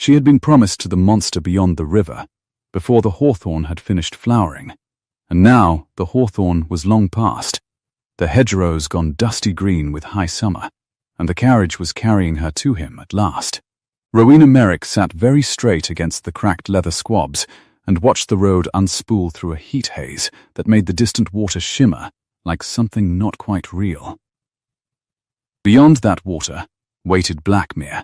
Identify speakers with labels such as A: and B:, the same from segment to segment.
A: She had been promised to the monster beyond the river, before the hawthorn had finished flowering, and now the hawthorn was long past, the hedgerows gone dusty green with high summer, and the carriage was carrying her to him at last. Rowena Merrick sat very straight against the cracked leather squabs and watched the road unspool through a heat haze that made the distant water shimmer like something not quite real. Beyond that water waited Blackmere.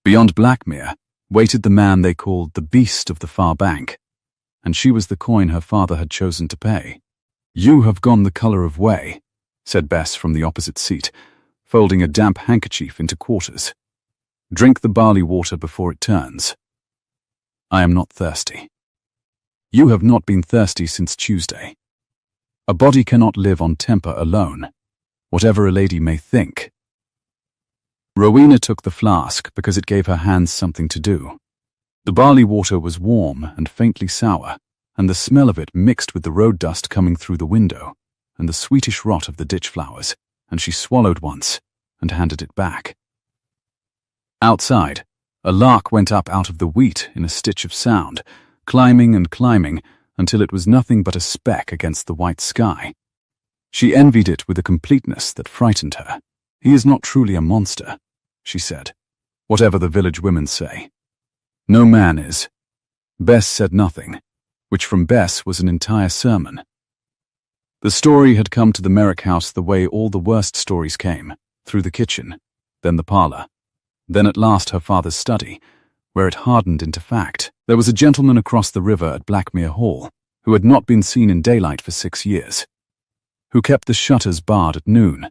A: Beyond Blackmere waited the man they called the Beast of the Far Bank, and she was the coin her father had chosen to pay. "You have gone the colour of whey," said Bess from the opposite seat, folding a damp handkerchief into quarters. "Drink the barley water before it turns." "I am not thirsty." "You have not been thirsty since Tuesday. A body cannot live on temper alone, whatever a lady may think." Rowena took the flask because it gave her hands something to do. The barley water was warm and faintly sour, and the smell of it mixed with the road dust coming through the window and the sweetish rot of the ditch flowers, and she swallowed once and handed it back. Outside, a lark went up out of the wheat in a stitch of sound, climbing and climbing until it was nothing but a speck against the white sky. She envied it with a completeness that frightened her. "He is not truly a monster," she said, "whatever the village women say. No man is." Bess said nothing, which from Bess was an entire sermon. The story had come to the Merrick house the way all the worst stories came, through the kitchen, then the parlour, then at last her father's study, where it hardened into fact. There was a gentleman across the river at Blackmere Hall who had not been seen in daylight for 6 years, who kept the shutters barred at noon,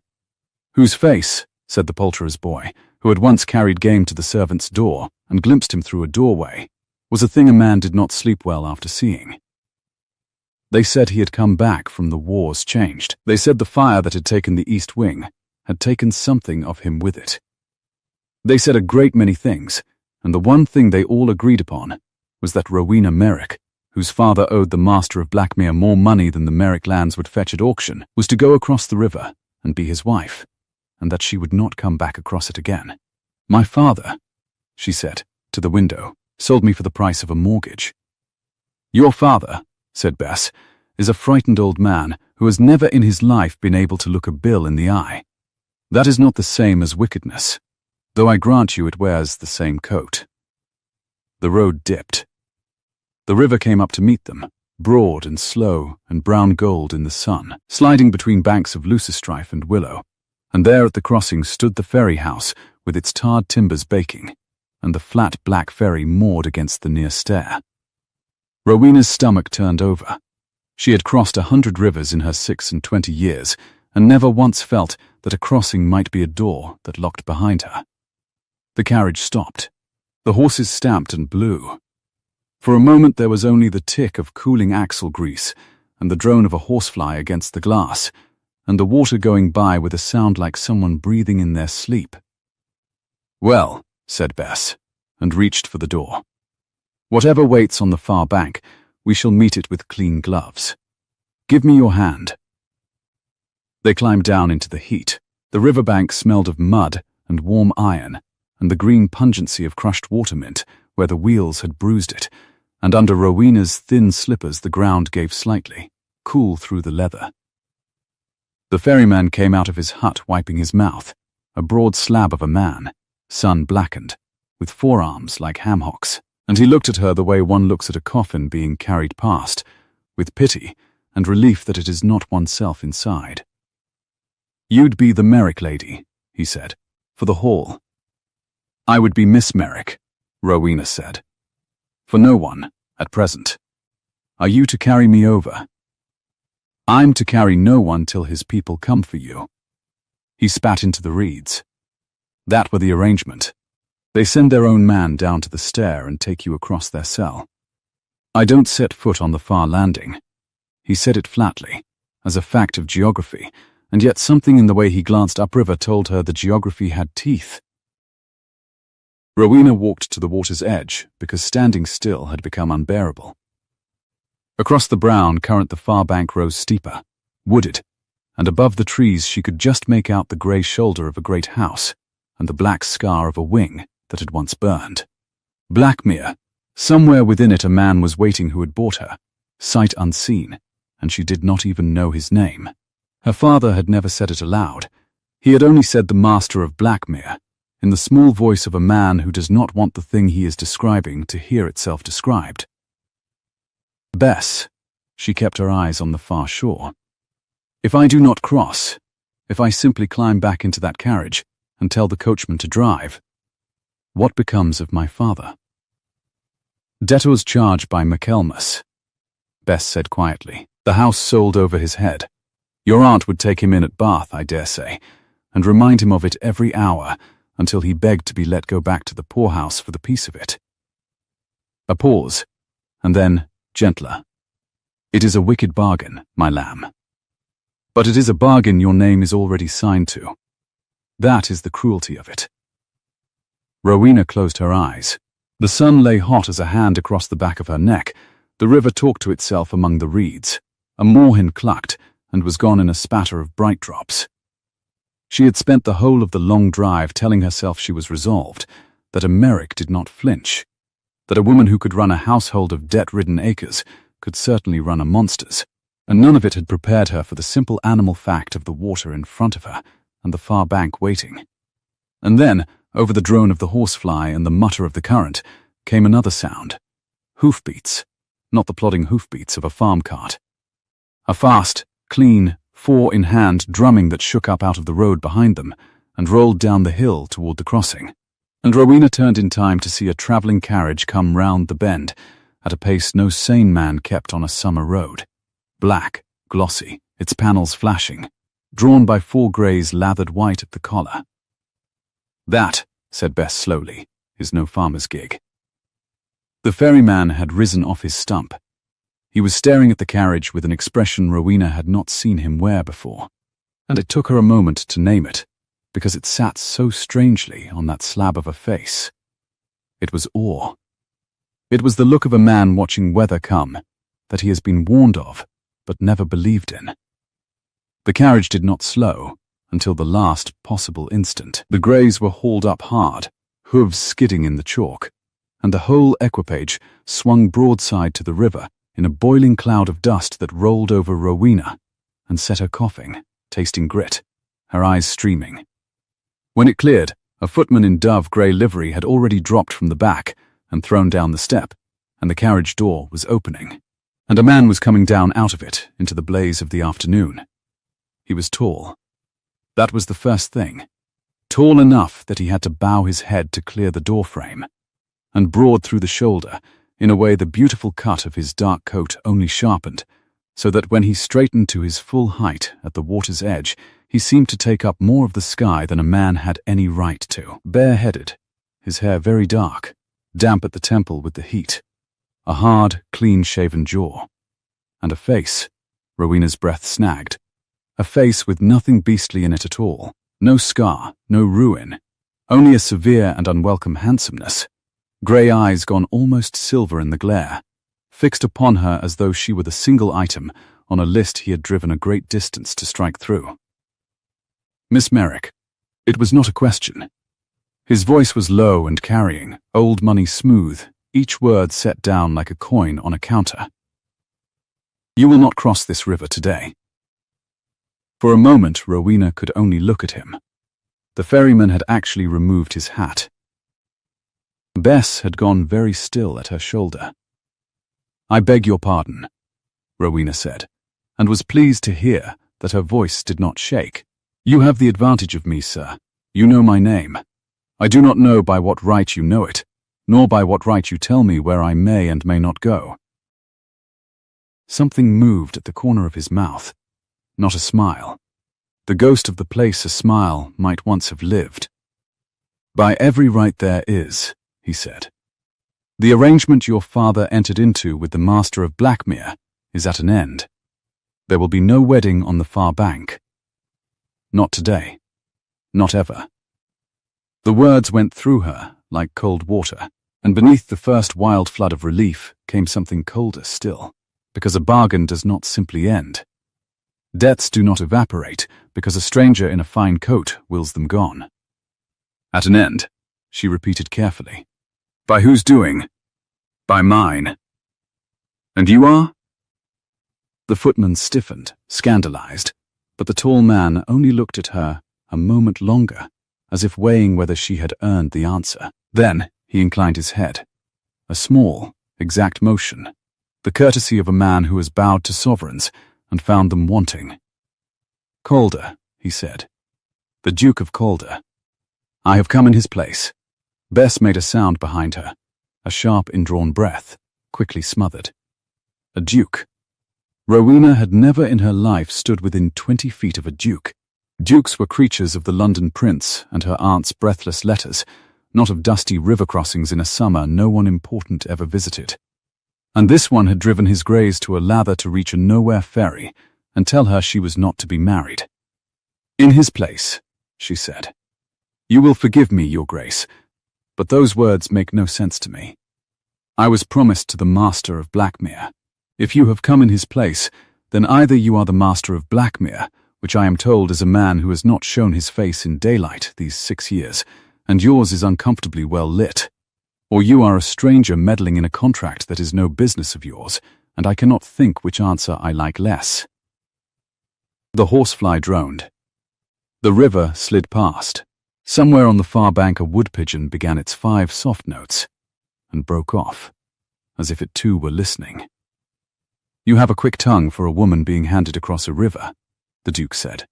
A: whose face, said the poulterer's boy, who had once carried game to the servant's door and glimpsed him through a doorway, was a thing a man did not sleep well after seeing. They said he had come back from the wars changed. They said the fire that had taken the East Wing had taken something of him with it. They said a great many things, and the one thing they all agreed upon was that Rowena Merrick, whose father owed the master of Blackmere more money than the Merrick lands would fetch at auction, was to go across the river and be his wife, and that she would not come back across it again. "My father," she said, to the window, "sold me for the price of a mortgage." "Your father," said Bess, "is a frightened old man who has never in his life been able to look a bill in the eye. That is not the same as wickedness, though I grant you it wears the same coat." The road dipped. The river came up to meet them, broad and slow and brown gold in the sun, sliding between banks of leucostrife and willow, and there at the crossing stood the ferry house with its tarred timbers baking, and the flat black ferry moored against the near stair. Rowena's stomach turned over. She had crossed 100 rivers in her 26 years, and never once felt that a crossing might be a door that locked behind her. The carriage stopped. The horses stamped and blew. For a moment there was only the tick of cooling axle grease and the drone of a horsefly against the glass, and the water going by with a sound like someone breathing in their sleep. "Well," said Bess, and reached for the door. "Whatever waits on the far bank, we shall meet it with clean gloves. Give me your hand." They climbed down into the heat. The riverbank smelled of mud and warm iron, and the green pungency of crushed watermint where the wheels had bruised it, and under Rowena's thin slippers the ground gave slightly, cool through the leather. The ferryman came out of his hut wiping his mouth, a broad slab of a man, sun-blackened, with forearms like ham-hocks, and he looked at her the way one looks at a coffin being carried past, with pity and relief that it is not oneself inside. "You'd be the Merrick lady," he said, "for the hall." "I would be Miss Merrick," Rowena said. "For no one, at present. Are you to carry me over?" "I'm to carry no one till his people come for you." He spat into the reeds. "That were the arrangement. They send their own man down to the stair and take you across their cell. I don't set foot on the far landing." He said it flatly, as a fact of geography, and yet something in the way he glanced upriver told her the geography had teeth. Rowena walked to the water's edge because standing still had become unbearable. Across the brown current the far bank rose steeper, wooded, and above the trees she could just make out the grey shoulder of a great house and the black scar of a wing that had once burned. Blackmere. Somewhere within it a man was waiting who had bought her, sight unseen, and she did not even know his name. Her father had never said it aloud. He had only said the master of Blackmere, in the small voice of a man who does not want the thing he is describing to hear itself described. Bess. She kept her eyes on the far shore. If I do not cross, if I simply climb back into that carriage and tell the coachman to drive, what becomes of my father? Debtors charged by McElmus, Bess said quietly. The house sold over his head. Your aunt would take him in at Bath, I dare say, and remind him of it every hour until he begged to be let go back to the poorhouse for the peace of it. A pause, and then, gentler. It is a wicked bargain, my lamb. But it is a bargain your name is already signed to. That is the cruelty of it. Rowena closed her eyes. The sun lay hot as a hand across the back of her neck. The river talked to itself among the reeds. A moorhen clucked and was gone in a spatter of bright drops. She had spent the whole of the long drive telling herself she was resolved, that a Merrick did not flinch, that a woman who could run a household of debt-ridden acres could certainly run a monster's, and none of it had prepared her for the simple animal fact of the water in front of her and the far bank waiting. And then, over the drone of the horsefly and the mutter of the current, came another sound. Hoofbeats, not the plodding hoofbeats of a farm cart. A fast, clean, four-in-hand drumming that shook up out of the road behind them and rolled down the hill toward the crossing. And Rowena turned in time to see a travelling carriage come round the bend at a pace no sane man kept on a summer road. Black, glossy, its panels flashing, drawn by 4 greys lathered white at the collar. That, said Bess slowly, is no farmer's gig. The ferryman had risen off his stump. He was staring at the carriage with an expression Rowena had not seen him wear before, and it took her a moment to name it, because it sat so strangely on that slab of a face. It was awe. It was the look of a man watching weather come, that he has been warned of, but never believed in. The carriage did not slow until the last possible instant. The greys were hauled up hard, hooves skidding in the chalk, and the whole equipage swung broadside to the river in a boiling cloud of dust that rolled over Rowena and set her coughing, tasting grit, her eyes streaming. When it cleared, a footman in dove grey livery had already dropped from the back and thrown down the step, and the carriage door was opening, and a man was coming down out of it into the blaze of the afternoon. He was tall. That was the first thing. Tall enough that he had to bow his head to clear the doorframe, and broad through the shoulder, in a way the beautiful cut of his dark coat only sharpened, so that when he straightened to his full height at the water's edge, he seemed to take up more of the sky than a man had any right to. Bare-headed, his hair very dark, damp at the temple with the heat, a hard, clean-shaven jaw, and a face, Rowena's breath snagged, a face with nothing beastly in it at all, no scar, no ruin, only a severe and unwelcome handsomeness, grey eyes gone almost silver in the glare, fixed upon her as though she were the single item on a list he had driven a great distance to strike through. Miss Merrick. It was not a question. His voice was low and carrying, old money smooth, each word set down like a coin on a counter. You will not cross this river today. For a moment, Rowena could only look at him. The ferryman had actually removed his hat. Bess had gone very still at her shoulder. I beg your pardon, Rowena said, and was pleased to hear that her voice did not shake. You have the advantage of me, sir. You know my name. I do not know by what right you know it, nor by what right you tell me where I may and may not go. Something moved at the corner of his mouth. Not a smile. The ghost of the place a smile might once have lived. By every right there is, he said. The arrangement your father entered into with the master of Blackmere is at an end. There will be no wedding on the far bank. Not today. Not ever. The words went through her like cold water, and beneath the first wild flood of relief came something colder still, because a bargain does not simply end. Debts do not evaporate because a stranger in a fine coat wills them gone. At an end, she repeated carefully. By whose doing? By mine. And you are? The footman stiffened, scandalized, but the tall man only looked at her a moment longer, as if weighing whether she had earned the answer. Then he inclined his head. A small, exact motion, the courtesy of a man who has bowed to sovereigns and found them wanting. Calder, he said. The Duke of Calder. I have come in his place. Bess made a sound behind her, a sharp indrawn breath, quickly smothered. A duke. Rowena had never in her life stood within 20 feet of a duke. Dukes were creatures of the London prince and her aunt's breathless letters, not of dusty river crossings in a summer no one important ever visited. And this one had driven his greys to a lather to reach a nowhere ferry and tell her she was not to be married. In his place, she said. You will forgive me, your grace, but those words make no sense to me. I was promised to the master of Blackmere. If you have come in his place, then either you are the master of Blackmere, which I am told is a man who has not shown his face in daylight these 6 years, and yours is uncomfortably well lit, or you are a stranger meddling in a contract that is no business of yours, and I cannot think which answer I like less. The horsefly droned. The river slid past. Somewhere on the far bank a wood pigeon began its 5 soft notes, and broke off, as if it too were listening. You have a quick tongue for a woman being handed across a river, the Duke said.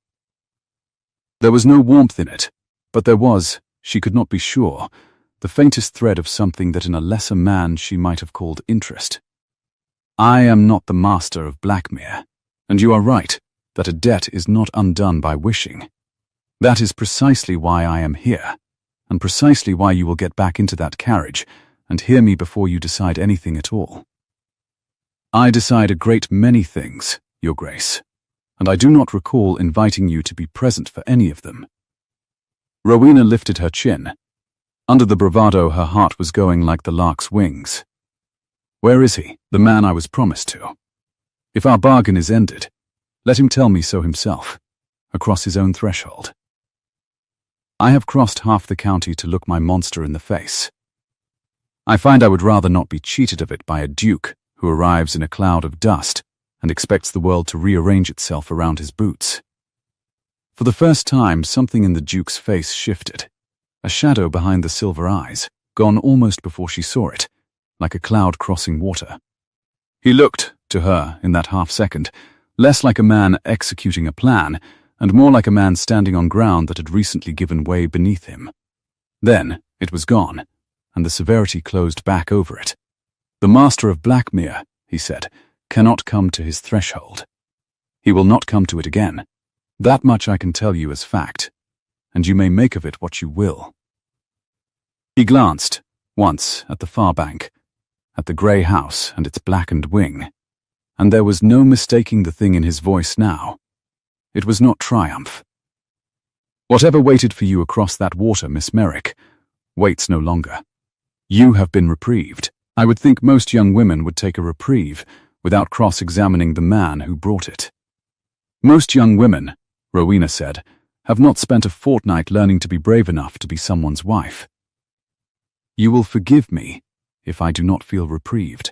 A: There was no warmth in it, but there was, she could not be sure, the faintest thread of something that in a lesser man she might have called interest. I am not the master of Blackmere, and you are right that a debt is not undone by wishing. That is precisely why I am here, and precisely why you will get back into that carriage and hear me before you decide anything at all. I decide a great many things, your grace, and I do not recall inviting you to be present for any of them. Rowena lifted her chin. Under the bravado her heart was going like the lark's wings. Where is he, the man I was promised to? If our bargain is ended, let him tell me so himself, across his own threshold. I have crossed half the county to look my monster in the face. I find I would rather not be cheated of it by a duke who arrives in a cloud of dust and expects the world to rearrange itself around his boots. For the first time, something in the Duke's face shifted, a shadow behind the silver eyes, gone almost before she saw it, like a cloud crossing water. He looked, to her, in that half-second, less like a man executing a plan, and more like a man standing on ground that had recently given way beneath him. Then it was gone, and the severity closed back over it. The master of Blackmere, he said, cannot come to his threshold. He will not come to it again. That much I can tell you as fact, and you may make of it what you will. He glanced, once, at the far bank, at the grey house and its blackened wing, and there was no mistaking the thing in his voice now. It was not triumph. Whatever waited for you across that water, Miss Merrick, waits no longer. You have been reprieved. I would think most young women would take a reprieve without cross-examining the man who brought it. Most young women, Rowena said, have not spent a fortnight learning to be brave enough to be someone's wife. You will forgive me if I do not feel reprieved.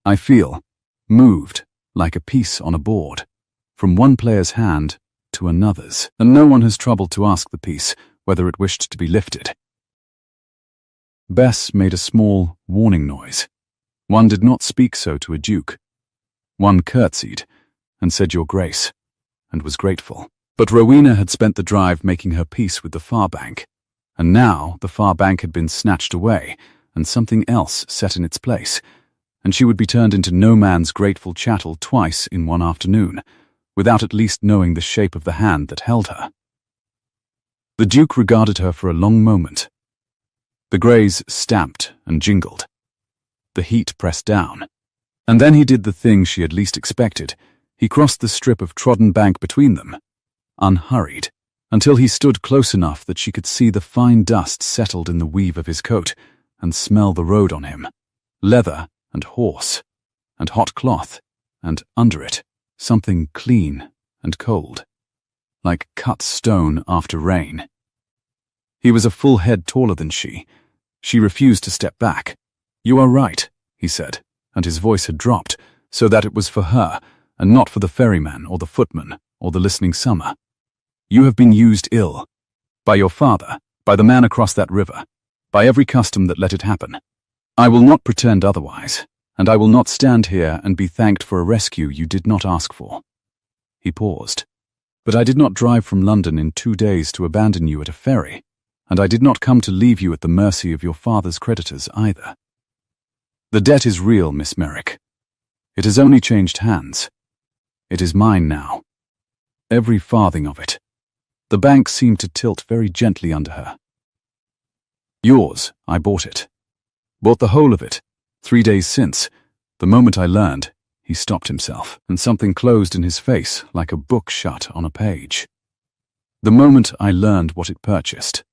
A: I feel moved like a piece on a board, from one player's hand to another's, and no one has troubled to ask the piece whether it wished to be lifted. Bess made a small, warning noise. One did not speak so to a duke. One curtsied and said your grace, and was grateful. But Rowena had spent the drive making her peace with the far bank, and now the far bank had been snatched away and something else set in its place, and she would be turned into no man's grateful chattel twice in one afternoon, without at least knowing the shape of the hand that held her. The Duke regarded her for a long moment. The greys stamped and jingled. The heat pressed down. And then he did the thing she had least expected. He crossed the strip of trodden bank between them, unhurried, until he stood close enough that she could see the fine dust settled in the weave of his coat and smell the road on him, leather and horse, and hot cloth, and under it, something clean and cold, like cut stone after rain. He was a full head taller than she. She refused to step back. "You are right," he said, and his voice had dropped, so that it was for her, and not for the ferryman or the footman or the listening summer. "You have been used ill. By your father, by the man across that river, by every custom that let it happen. I will not pretend otherwise, and I will not stand here and be thanked for a rescue you did not ask for." He paused. "But I did not drive from London in 2 days to abandon you at a ferry, and I did not come to leave you at the mercy of your father's creditors either. The debt is real, Miss Merrick. It has only changed hands. It is mine now. Every farthing of it." The bank seemed to tilt very gently under her. "Yours, I bought it. Bought the whole of it, 3 days since. The moment I learned," he stopped himself, and something closed in his face like a book shut on a page. "The moment I learned what it purchased.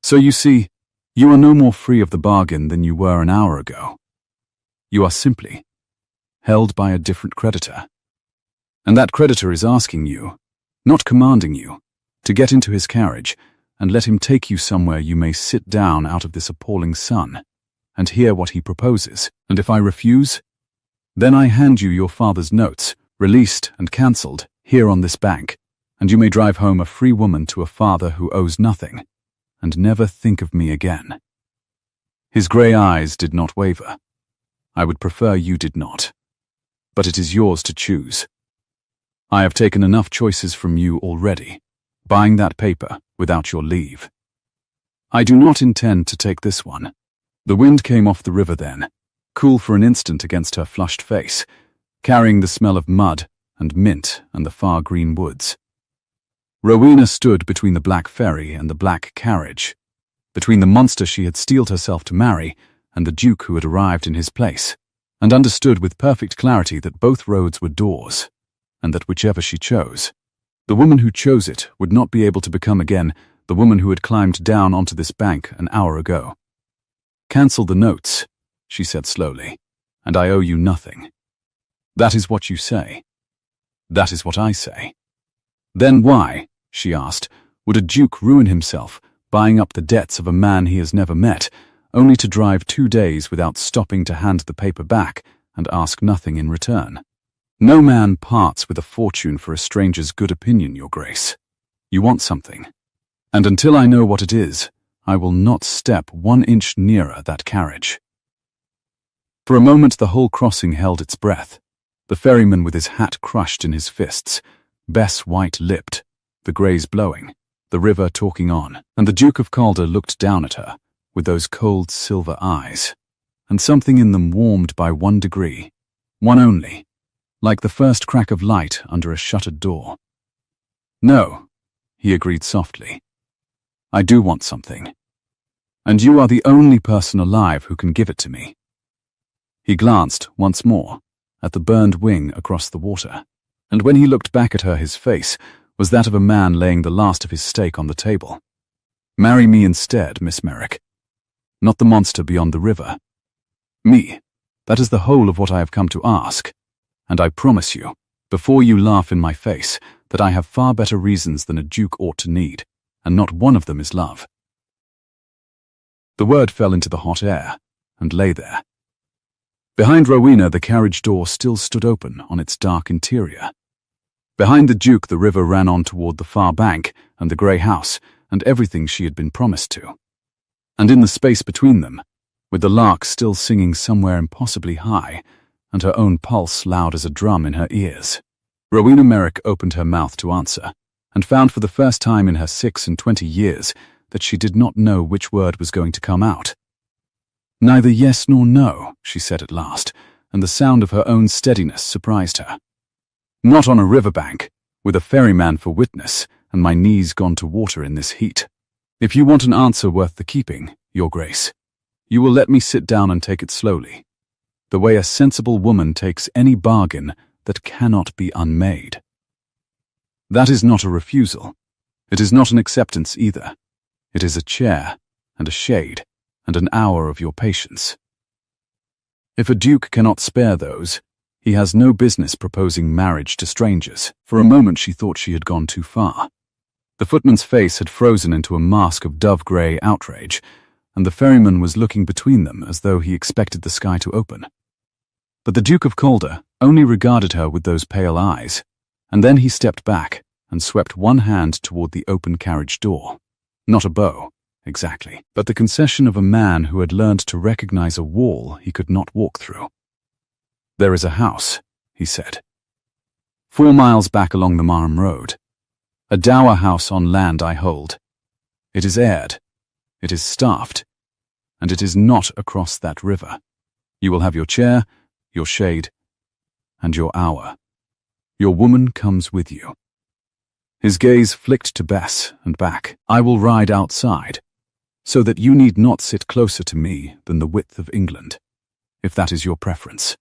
A: So you see, you are no more free of the bargain than you were an hour ago. You are simply held by a different creditor. And that creditor is asking you, not commanding you, to get into his carriage and let him take you somewhere you may sit down out of this appalling sun and hear what he proposes. And if I refuse, then I hand you your father's notes, released and cancelled, here on this bank, and you may drive home a free woman to a father who owes nothing, and never think of me again." His grey eyes did not waver. "I would prefer you did not. But it is yours to choose. I have taken enough choices from you already, buying that paper without your leave. I do not intend to take this one." The wind came off the river then, cool for an instant against her flushed face, carrying the smell of mud and mint and the far green woods. Rowena stood between the black ferry and the black carriage, between the monster she had steeled herself to marry and the duke who had arrived in his place, and understood with perfect clarity that both roads were doors, and that whichever she chose, the woman who chose it would not be able to become again the woman who had climbed down onto this bank an hour ago. "Cancel the notes," she said slowly, "and I owe you nothing. That is what you say. That is what I say." "Then why," she asked, "would a duke ruin himself buying up the debts of a man he has never met, only to drive 2 days without stopping to hand the paper back and ask nothing in return? No man parts with a fortune for a stranger's good opinion, Your Grace. You want something, and until I know what it is, I will not step 1 inch nearer that carriage." For a moment the whole crossing held its breath, the ferryman with his hat crushed in his fists, Bess white-lipped, the greys blowing, the river talking on, and the Duke of Calder looked down at her with those cold silver eyes, and something in them warmed by 1 degree, one only, like the first crack of light under a shuttered door. "No," he agreed softly. "I do want something, and you are the only person alive who can give it to me." He glanced once more at the burned wing across the water, and when he looked back at her his face was that of a man laying the last of his steak on the table. "Marry me instead, Miss Merrick. Not the monster beyond the river. Me. That is the whole of what I have come to ask, and I promise you, before you laugh in my face, that I have far better reasons than a duke ought to need, and not one of them is love." The word fell into the hot air, and lay there. Behind Rowena the carriage door still stood open on its dark interior. Behind the Duke the river ran on toward the far bank and the grey house and everything she had been promised to. And in the space between them, with the lark still singing somewhere impossibly high, and her own pulse loud as a drum in her ears, Rowena Merrick opened her mouth to answer, and found for the first time in her 26 years that she did not know which word was going to come out. "Neither yes nor no," she said at last, and the sound of her own steadiness surprised her. "Not on a riverbank, with a ferryman for witness, and my knees gone to water in this heat. If you want an answer worth the keeping, Your Grace, you will let me sit down and take it slowly, the way a sensible woman takes any bargain that cannot be unmade. That is not a refusal. It is not an acceptance either. It is a chair, and a shade, and an hour of your patience. If a duke cannot spare those, he has no business proposing marriage to strangers." For a moment she thought she had gone too far. The footman's face had frozen into a mask of dove-grey outrage, and the ferryman was looking between them as though he expected the sky to open. But the Duke of Calder only regarded her with those pale eyes, and then he stepped back and swept one hand toward the open carriage door. Not a bow, exactly, but the concession of a man who had learned to recognize a wall he could not walk through. "There is a house," he said. 4 miles back along the Marham Road. A dower house on land I hold. It is aired, it is staffed, and it is not across that river. You will have your chair, your shade, and your hour. Your woman comes with you." His gaze flicked to Bess and back. "I will ride outside, so that you need not sit closer to me than the width of England, if that is your preference."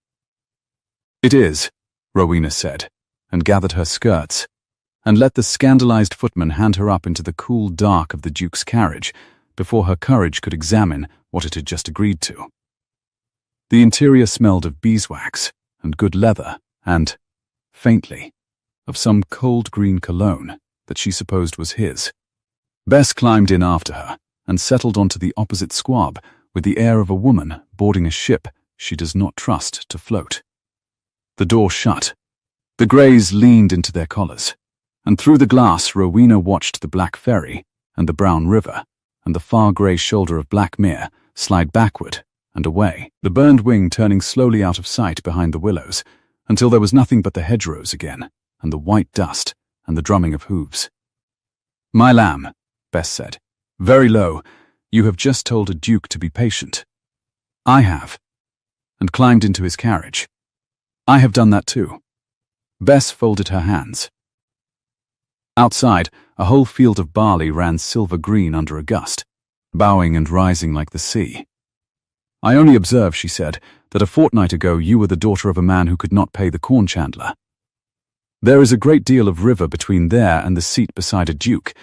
A: "It is," Rowena said, and gathered her skirts, and let the scandalized footman hand her up into the cool dark of the Duke's carriage before her courage could examine what it had just agreed to. The interior smelled of beeswax and good leather and, faintly, of some cold green cologne that she supposed was his. Bess climbed in after her and settled onto the opposite squab with the air of a woman boarding a ship she does not trust to float. The door shut. The greys leaned into their collars, and through the glass Rowena watched the black ferry and the brown river and the far grey shoulder of Blackmere slide backward and away, the burned wing turning slowly out of sight behind the willows until there was nothing but the hedgerows again, and the white dust and the drumming of hooves. "My lamb," Bess said, very low, "you have just told a duke to be patient." "I have," and climbed into his carriage. "I have done that too." Bess folded her hands. Outside, a whole field of barley ran silver green under a gust, bowing and rising like the sea. "I only observe," she said, "that a fortnight ago you were the daughter of a man who could not pay the corn chandler. There is a great deal of river between there and the seat beside a duke,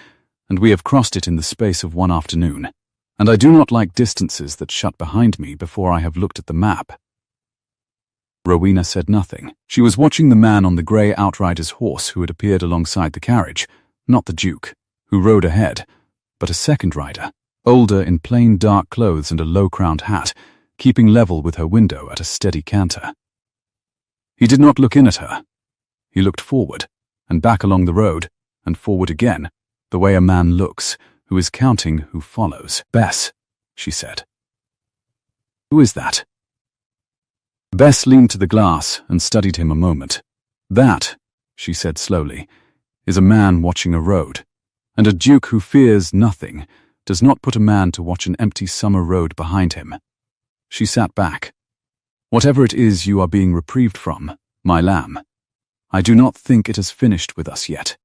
A: and we have crossed it in the space of one afternoon, and I do not like distances that shut behind me before I have looked at the map." Rowena said nothing. She was watching the man on the grey outrider's horse who had appeared alongside the carriage, not the Duke, who rode ahead, but a second rider, older in plain dark clothes and a low-crowned hat, keeping level with her window at a steady canter. He did not look in at her. He looked forward, and back along the road, and forward again, the way a man looks, who is counting who follows. "Bess," she said. "Who is that?" Bess leaned to the glass and studied him a moment. "That," she said slowly, "is a man watching a road, and a duke who fears nothing does not put a man to watch an empty summer road behind him." She sat back. "Whatever it is you are being reprieved from, my lamb, I do not think it has finished with us yet."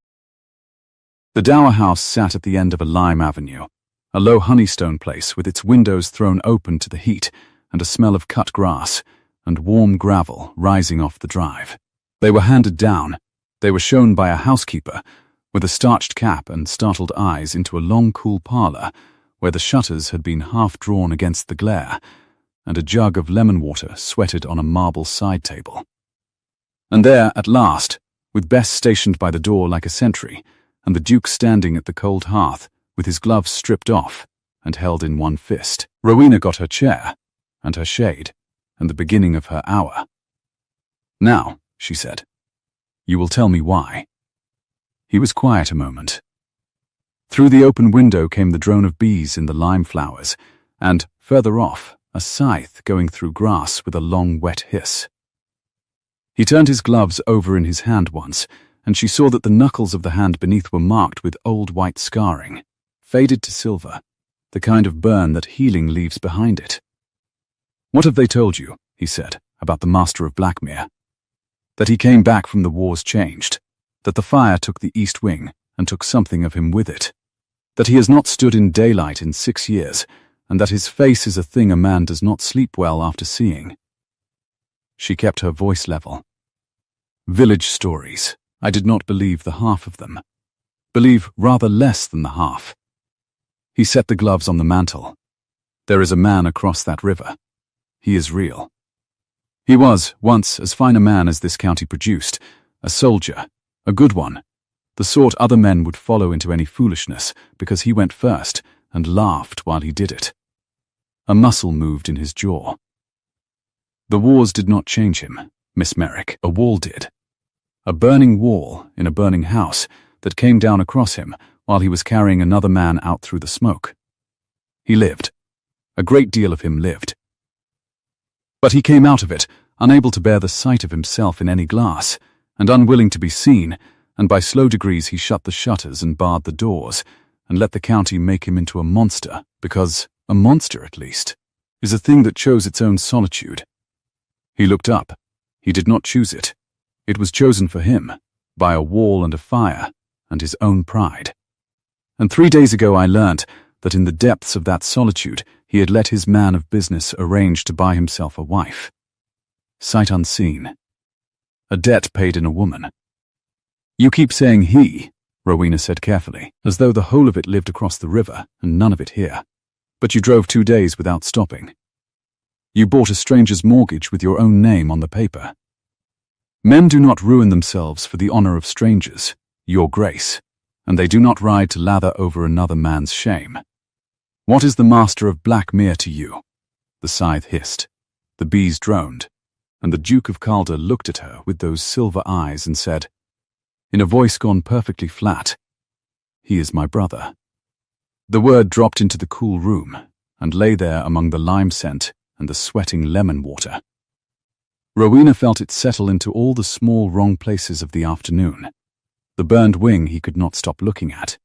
A: The dower house sat at the end of a lime avenue, a low honeystone place with its windows thrown open to the heat and a smell of cut grass and warm gravel rising off the drive. They were handed down. They were shown by a housekeeper with a starched cap and startled eyes into a long cool parlour where the shutters had been half drawn against the glare and a jug of lemon water sweated on a marble side table. And there, at last, with Bess stationed by the door like a sentry, and the Duke standing at the cold hearth with his gloves stripped off and held in one fist, Rowena got her chair and her shade and the beginning of her hour. "Now," she said, "you will tell me why." He was quiet a moment. Through the open window came the drone of bees in the lime flowers, and, further off, a scythe going through grass with a long wet hiss. He turned his gloves over in his hand once, and she saw that the knuckles of the hand beneath were marked with old white scarring, faded to silver, the kind of burn that healing leaves behind it. "What have they told you," he said, "about the Master of Blackmere? That he came back from the wars changed, that the fire took the east wing and took something of him with it, that he has not stood in daylight in 6 years, and that his face is a thing a man does not sleep well after seeing." She kept her voice level. "Village stories. I did not believe the half of them. Believe rather less than the half." He set the gloves on the mantel. "There is a man across that river. He is real. He was, once, as fine a man as this county produced, a soldier, a good one, the sort other men would follow into any foolishness because he went first and laughed while he did it. A muscle moved in his jaw. The wars did not change him, Miss Merrick. A wall did. A burning wall in a burning house that came down across him while he was carrying another man out through the smoke. He lived. A great deal of him lived. But he came out of it, unable to bear the sight of himself in any glass, and unwilling to be seen, and by slow degrees he shut the shutters and barred the doors, and let the county make him into a monster, because a monster, at least, is a thing that chose its own solitude. He looked up. He did not choose it. It was chosen for him, by a wall and a fire, and his own pride. And 3 days ago I learnt that in the depths of that solitude he had let his man of business arrange to buy himself a wife. Sight unseen. A debt paid in a woman. You keep saying he, Rowena said carefully, as though the whole of it lived across the river and none of it here. But you drove 2 days without stopping. You bought a stranger's mortgage with your own name on the paper. Men do not ruin themselves for the honor of strangers, your grace, and they do not ride to lather over another man's shame. What is the master of Blackmere to you? The scythe hissed, the bees droned, and the Duke of Calder looked at her with those silver eyes and said, in a voice gone perfectly flat, he is my brother. The word dropped into the cool room and lay there among the lime scent and the sweating lemon water. Rowena felt it settle into all the small wrong places of the afternoon. The burned wing he could not stop looking at,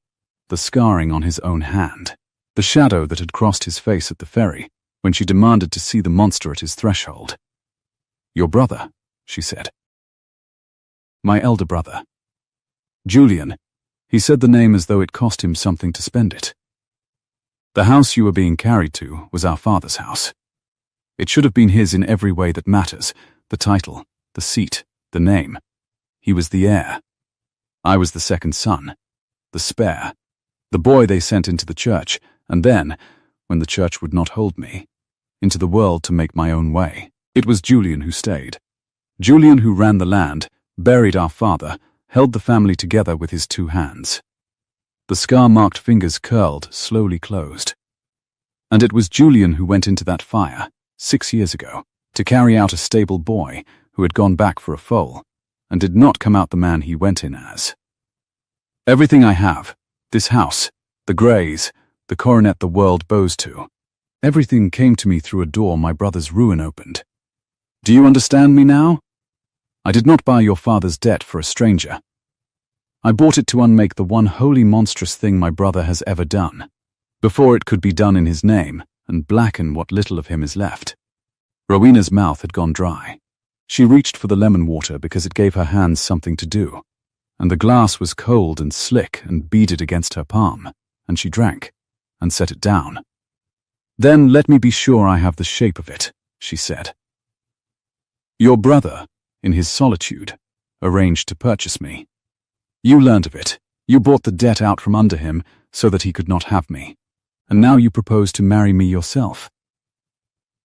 A: the scarring on his own hand, the shadow that had crossed his face at the ferry when she demanded to see the monster at his threshold. Your brother, she said. My elder brother. Julian. He said the name as though it cost him something to spend it. The house you were being carried to was our father's house. It should have been his in every way that matters, the title, the seat, the name. He was the heir. I was the second son, the spare, the boy they sent into the church, and then, when the church would not hold me, into the world to make my own way. It was Julian who stayed. Julian who ran the land, buried our father, held the family together with his 2 hands. The scar-marked fingers curled, slowly closed. And it was Julian who went into that fire, 6 years ago, to carry out a stable boy who had gone back for a foal, and did not come out the man he went in as. Everything I have, this house, the greys, the coronet the world bows to, everything came to me through a door my brother's ruin opened. Do you understand me now? I did not buy your father's debt for a stranger. I bought it to unmake the one wholly monstrous thing my brother has ever done, before it could be done in his name and blacken what little of him is left. Rowena's mouth had gone dry. She reached for the lemon water because it gave her hands something to do, and the glass was cold and slick and beaded against her palm, and she drank, and set it down. Then let me be sure I have the shape of it, she said. Your brother, in his solitude, arranged to purchase me. You learned of it. You bought the debt out from under him so that he could not have me, and now you propose to marry me yourself.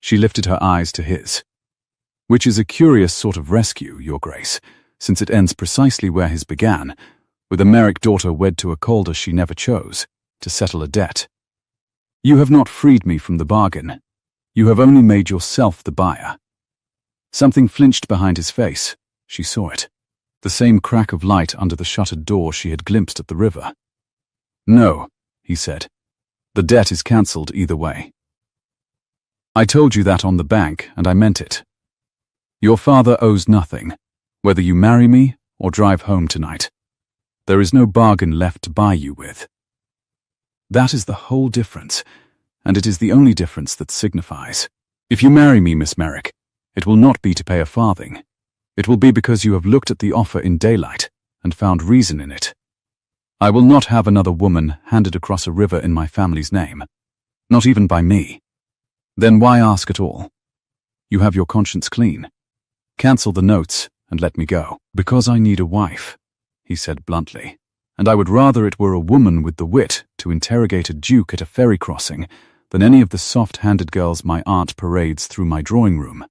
A: She lifted her eyes to his. Which is a curious sort of rescue, Your Grace, since it ends precisely where his began, with a Merrick daughter wed to a Calder she never chose, to settle a debt. You have not freed me from the bargain. You have only made yourself the buyer. Something flinched behind his face. She saw it. The same crack of light under the shuttered door she had glimpsed at the river. No, he said. The debt is cancelled either way. I told you that on the bank, and I meant it. Your father owes nothing, whether you marry me or drive home tonight. There is no bargain left to buy you with. That is the whole difference, and it is the only difference that signifies. If you marry me, Miss Merrick, it will not be to pay a farthing. It will be because you have looked at the offer in daylight and found reason in it. I will not have another woman handed across a river in my family's name, not even by me. Then why ask at all? You have your conscience clean. Cancel the notes and let me go. Because I need a wife, he said bluntly, and I would rather it were a woman with the wit to interrogate a duke at a ferry crossing than any of the soft-handed girls my aunt parades through my drawing room.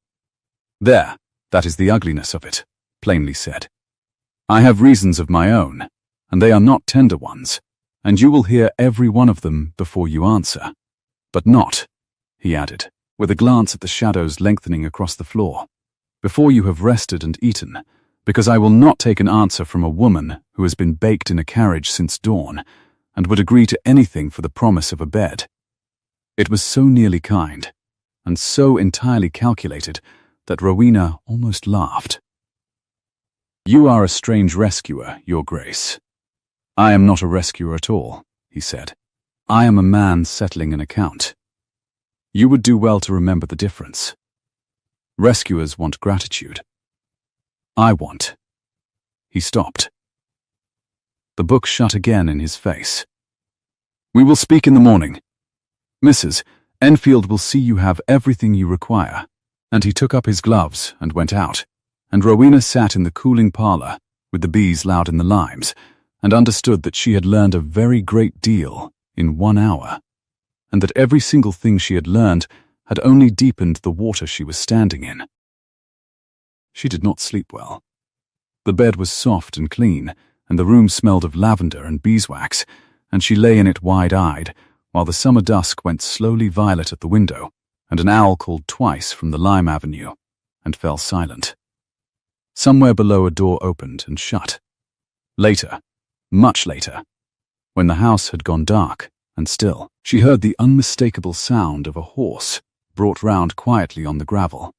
A: There, that is the ugliness of it, plainly said. I have reasons of my own, and they are not tender ones, and you will hear every one of them before you answer. But not, he added, with a glance at the shadows lengthening across the floor, "before you have rested and eaten, because I will not take an answer from a woman who has been baked in a carriage since dawn and would agree to anything for the promise of a bed." It was so nearly kind, and so entirely calculated, that Rowena almost laughed. "You are a strange rescuer, Your Grace." "I am not a rescuer at all," he said. "I am a man settling an account. You would do well to remember the difference. Rescuers want gratitude. I want—" He stopped. The book shut again in his face. "We will speak in the morning. Mrs. Enfield will see you have everything you require." And he took up his gloves and went out, and Rowena sat in the cooling parlour, with the bees loud in the limes, and understood that she had learned a very great deal in 1 hour, and that every single thing she had learned had only deepened the water she was standing in. She did not sleep well. The bed was soft and clean, and the room smelled of lavender and beeswax, and she lay in it wide-eyed, while the summer dusk went slowly violet at the window, and an owl called twice from the lime avenue, and fell silent. Somewhere below a door opened and shut. Later, much later, when the house had gone dark and still, she heard the unmistakable sound of a horse brought round quietly on the gravel,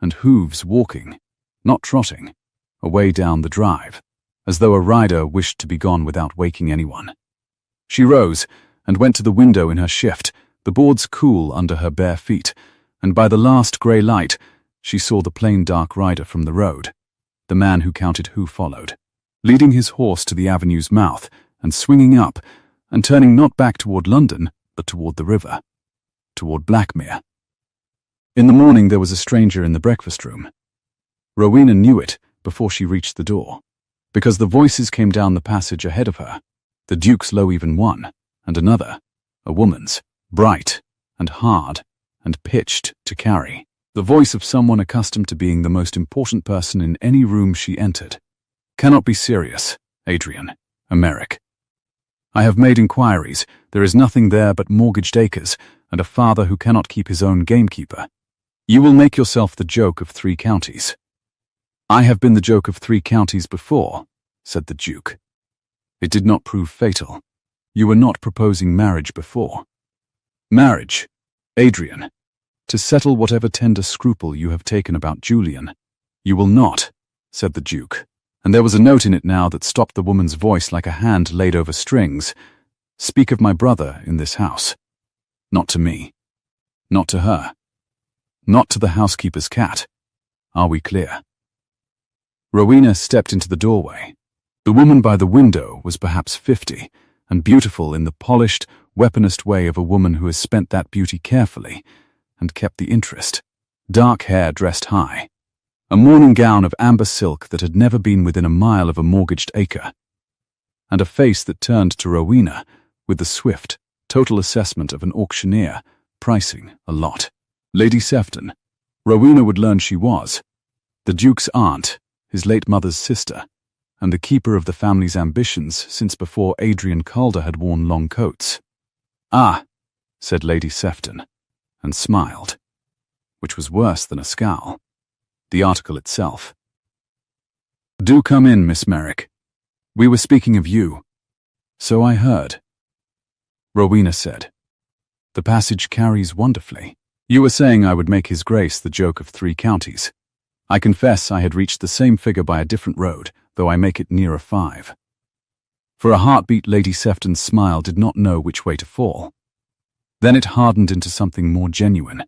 A: and hooves walking, not trotting, away down the drive, as though a rider wished to be gone without waking anyone. She rose and went to the window in her shift, the boards cool under her bare feet, and by the last grey light she saw the plain dark rider from the road, the man who counted who followed, leading his horse to the avenue's mouth and swinging up and turning not back toward London but toward the river, toward Blackmere. In the morning there was a stranger in the breakfast room. Rowena knew it before she reached the door, because the voices came down the passage ahead of her, the Duke's low even one, and another, a woman's, bright and hard and pitched to carry, the voice of someone accustomed to being the most important person in any room she entered. "Cannot be serious, Adrian, a Merrick. I have made inquiries. There is nothing there but mortgaged acres and a father who cannot keep his own gamekeeper. You will make yourself the joke of 3 counties. "I have been the joke of 3 counties before," said the Duke. "It did not prove fatal. You were not proposing marriage before." "Marriage, Adrian, to settle whatever tender scruple you have taken about Julian." "You will not," said the Duke, and there was a note in it now that stopped the woman's voice like a hand laid over strings. "Speak of my brother in this house. Not to me. Not to her. Not to the housekeeper's cat. Are we clear?" Rowena stepped into the doorway. The woman by the window was perhaps 50, and beautiful in the polished, weaponist way of a woman who has spent that beauty carefully and kept the interest. Dark hair dressed high, a morning gown of amber silk that had never been within a mile of a mortgaged acre, and a face that turned to Rowena with the swift, total assessment of an auctioneer pricing a lot. Lady Sefton, Rowena would learn she was, the Duke's aunt, his late mother's sister, and the keeper of the family's ambitions since before Adrian Calder had worn long coats. "Ah," said Lady Sefton, and smiled, which was worse than a scowl, the article itself. "Do come in, Miss Merrick. We were speaking of you." "So I heard," Rowena said. "The passage carries wonderfully. You were saying I would make His Grace the joke of 3 counties. I confess I had reached the same figure by a different road, though I make it nearer 5. For a heartbeat, Lady Sefton's smile did not know which way to fall. Then it hardened into something more genuine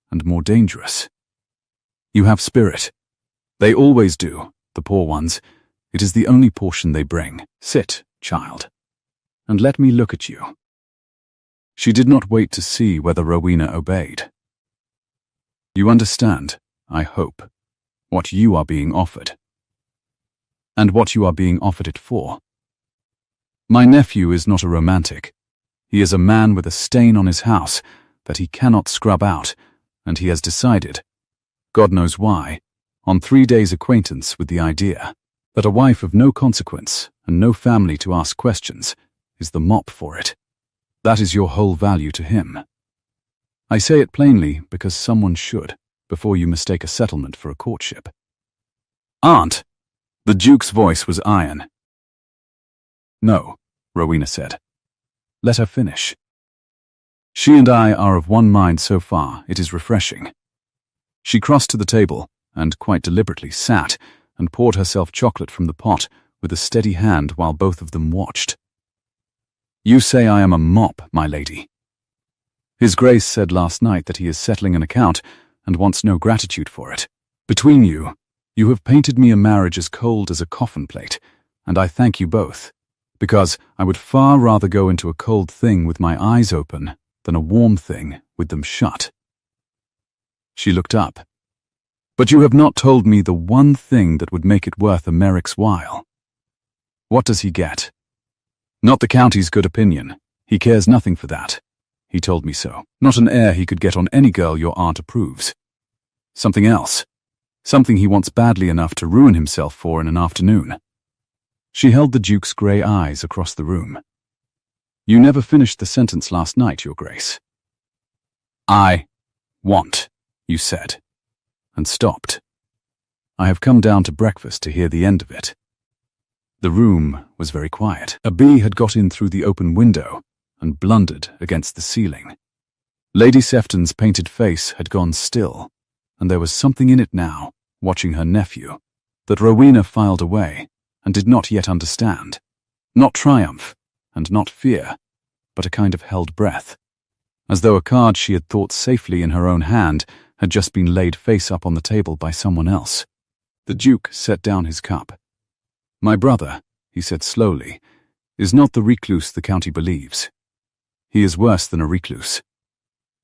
A: and more dangerous. "You have spirit. They always do, the poor ones. It is the only portion they bring. Sit, child, and let me look at you." She did not wait to see whether Rowena obeyed. "You understand, I hope, what you are being offered, and what you are being offered it for. My nephew is not a romantic. He is a man with a stain on his house that he cannot scrub out, and he has decided, God knows why, on 3 days' acquaintance with the idea that a wife of no consequence and no family to ask questions is the mop for it. That is your whole value to him. I say it plainly because someone should, before you mistake a settlement for a courtship. Aunt! The Duke's voice was iron. No, Rowena said. Let her finish. She and I are of one mind so far, it is refreshing. She crossed to the table and, quite deliberately, sat and poured herself chocolate from the pot with a steady hand while both of them watched. You say I am a mop, my lady. His Grace said last night that he is settling an account and wants no gratitude for it. Between you, you have painted me a marriage as cold as a coffin plate, and I thank you both, because I would far rather go into a cold thing with my eyes open than a warm thing with them shut. She looked up. But you have not told me the one thing that would make it worth a Merrick's while. What does he get? Not the county's good opinion. He cares nothing for that. He told me so. Not an heir he could get on any girl your aunt approves. Something else. Something he wants badly enough to ruin himself for in an afternoon. She held the Duke's grey eyes across the room. You never finished the sentence last night, Your Grace. I want, you said, and stopped. I have come down to breakfast to hear the end of it. The room was very quiet. A bee had got in through the open window and blundered against the ceiling. Lady Sefton's painted face had gone still, and there was something in it now, watching her nephew, that Rowena filed away and did not yet understand. Not triumph, and not fear, but a kind of held breath, as though a card she had thought safely in her own hand had just been laid face up on the table by someone else. The Duke set down his cup. My brother, he said slowly, is not the recluse the county believes. He is worse than a recluse.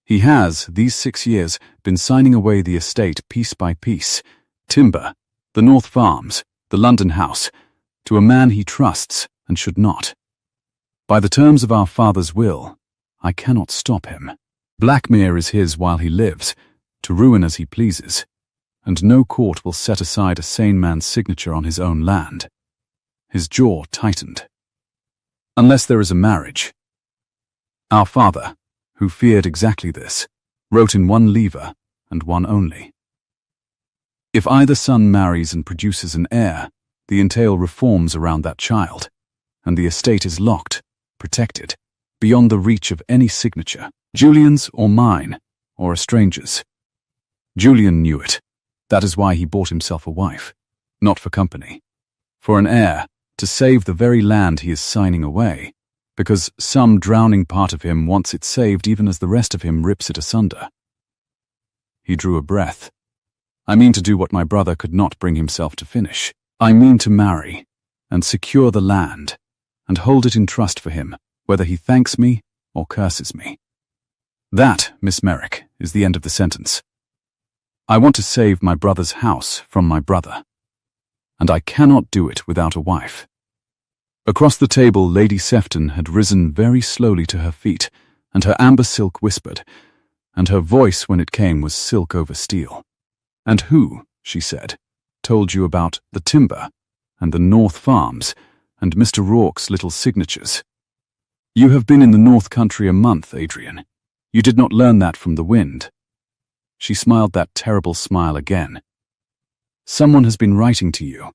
A: He has, these 6 years, been signing away the estate piece by piece, timber, the North Farms, the London house, to a man he trusts and should not. By the terms of our father's will, I cannot stop him. Blackmere is his while he lives, to ruin as he pleases, and no court will set aside a sane man's signature on his own land. His jaw tightened. Unless there is a marriage. Our father, who feared exactly this, wrote in one lever and one only. If either son marries and produces an heir, the entail reforms around that child, and the estate is locked, protected, beyond the reach of any signature, Julian's or mine, or a stranger's. Julian knew it. That is why he bought himself a wife, not for company. For an heir, to save the very land he is signing away, because some drowning part of him wants it saved even as the rest of him rips it asunder. He drew a breath. I mean to do what my brother could not bring himself to finish. I mean to marry, and secure the land, and hold it in trust for him, whether he thanks me or curses me. That, Miss Merrick, is the end of the sentence. I want to save my brother's house from my brother, and I cannot do it without a wife. Across the table, Lady Sefton had risen very slowly to her feet, and her amber silk whispered, and her voice when it came was silk over steel. And who, she said, told you about the timber, and the North Farms, and Mr. Rourke's little signatures? You have been in the North Country a month, Adrian. You did not learn that from the wind. She smiled that terrible smile again. Someone has been writing to you.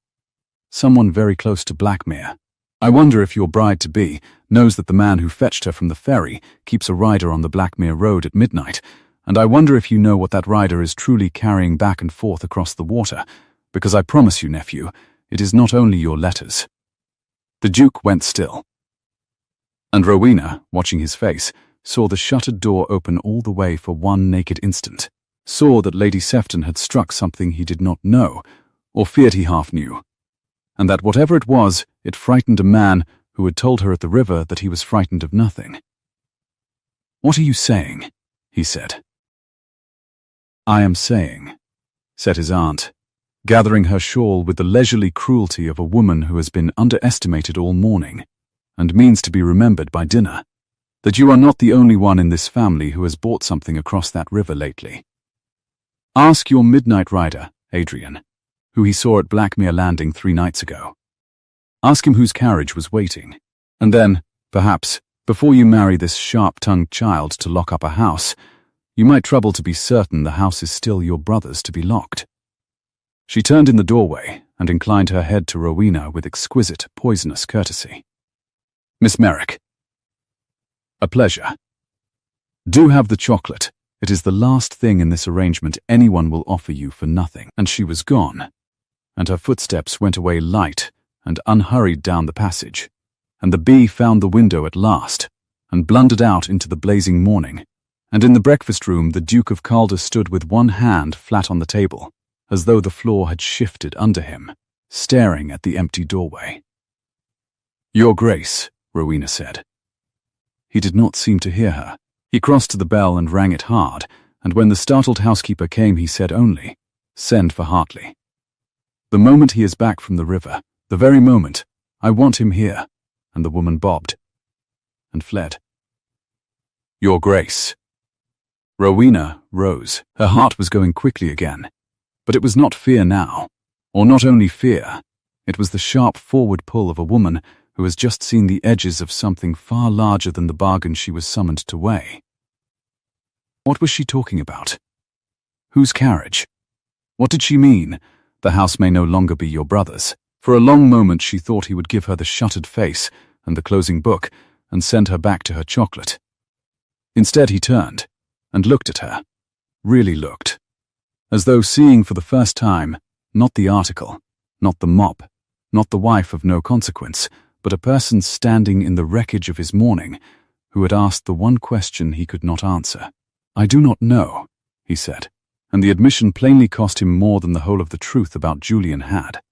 A: Someone very close to Blackmere. I wonder if your bride-to-be knows that the man who fetched her from the ferry keeps a rider on the Blackmere Road at midnight, and I wonder if you know what that rider is truly carrying back and forth across the water, because I promise you, nephew, it is not only your letters. The Duke went still. And Rowena, watching his face, saw the shuttered door open all the way for one naked instant, saw that Lady Sefton had struck something he did not know, or feared he half knew, and that whatever it was, it frightened a man who had told her at the river that he was frightened of nothing. What are you saying? He said. I am saying, said his aunt, gathering her shawl with the leisurely cruelty of a woman who has been underestimated all morning, and means to be remembered by dinner, that you are not the only one in this family who has bought something across that river lately. Ask your midnight rider, Adrian, who he saw at Blackmere Landing 3 nights ago. Ask him whose carriage was waiting, and then, perhaps, before you marry this sharp-tongued child to lock up a house, You might trouble to be certain the house is still your brother's to be locked." She turned in the doorway and inclined her head to Rowena with exquisite, poisonous courtesy. "Miss Merrick." "A pleasure. Do have the chocolate. It is the last thing in this arrangement anyone will offer you for nothing." And she was gone, and her footsteps went away light and unhurried down the passage, and the bee found the window at last, and blundered out into the blazing morning, and in the breakfast room the Duke of Calder stood with one hand flat on the table, as though the floor had shifted under him, staring at the empty doorway. "Your Grace," Rowena said. He did not seem to hear her. He crossed to the bell and rang it hard, and when the startled housekeeper came he said only, "Send for Hartley. The moment he is back from the river, the very moment, I want him here." And the woman bobbed and fled. "Your Grace." Rowena rose. Her heart was going quickly again. But it was not fear now, or not only fear. It was the sharp forward pull of a woman who has just seen the edges of something far larger than the bargain she was summoned to weigh. What was she talking about? Whose carriage? What did she mean? The house may no longer be your brother's. For a long moment she thought he would give her the shuttered face and the closing book and send her back to her chocolate. Instead he turned and looked at her, really looked, as though seeing for the first time, not the article, not the mop, not the wife of no consequence, but a person standing in the wreckage of his morning, who had asked the one question he could not answer. "I do not know," he said, and the admission plainly cost him more than the whole of the truth about Julian had.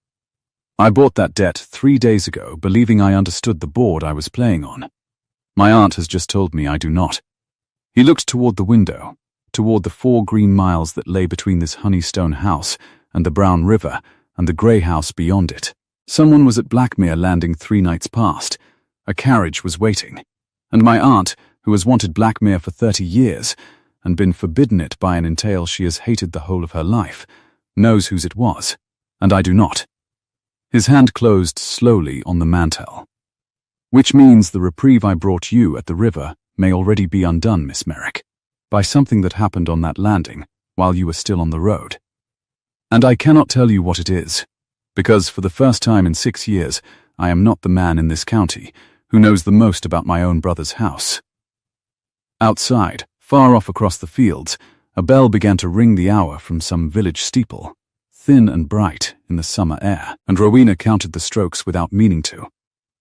A: "I bought that debt 3 days ago, believing I understood the board I was playing on. My aunt has just told me I do not." He looked toward the window, toward the 4 green miles that lay between this honeystone house and the brown river and the grey house beyond it. Someone was at Blackmere Landing 3 nights past. A carriage was waiting. And my aunt, who has wanted Blackmere for 30 years and been forbidden it by an entail she has hated the whole of her life, knows whose it was, and I do not. His hand closed slowly on the mantel. "Which means the reprieve I brought you at the river may already be undone, Miss Merrick, by something that happened on that landing while you were still on the road. And I cannot tell you what it is, because for the first time in 6 years I am not the man in this county who knows the most about my own brother's house." Outside, far off across the fields, a bell began to ring the hour from some village steeple, thin and bright in the summer air, and Rowena counted the strokes without meaning to,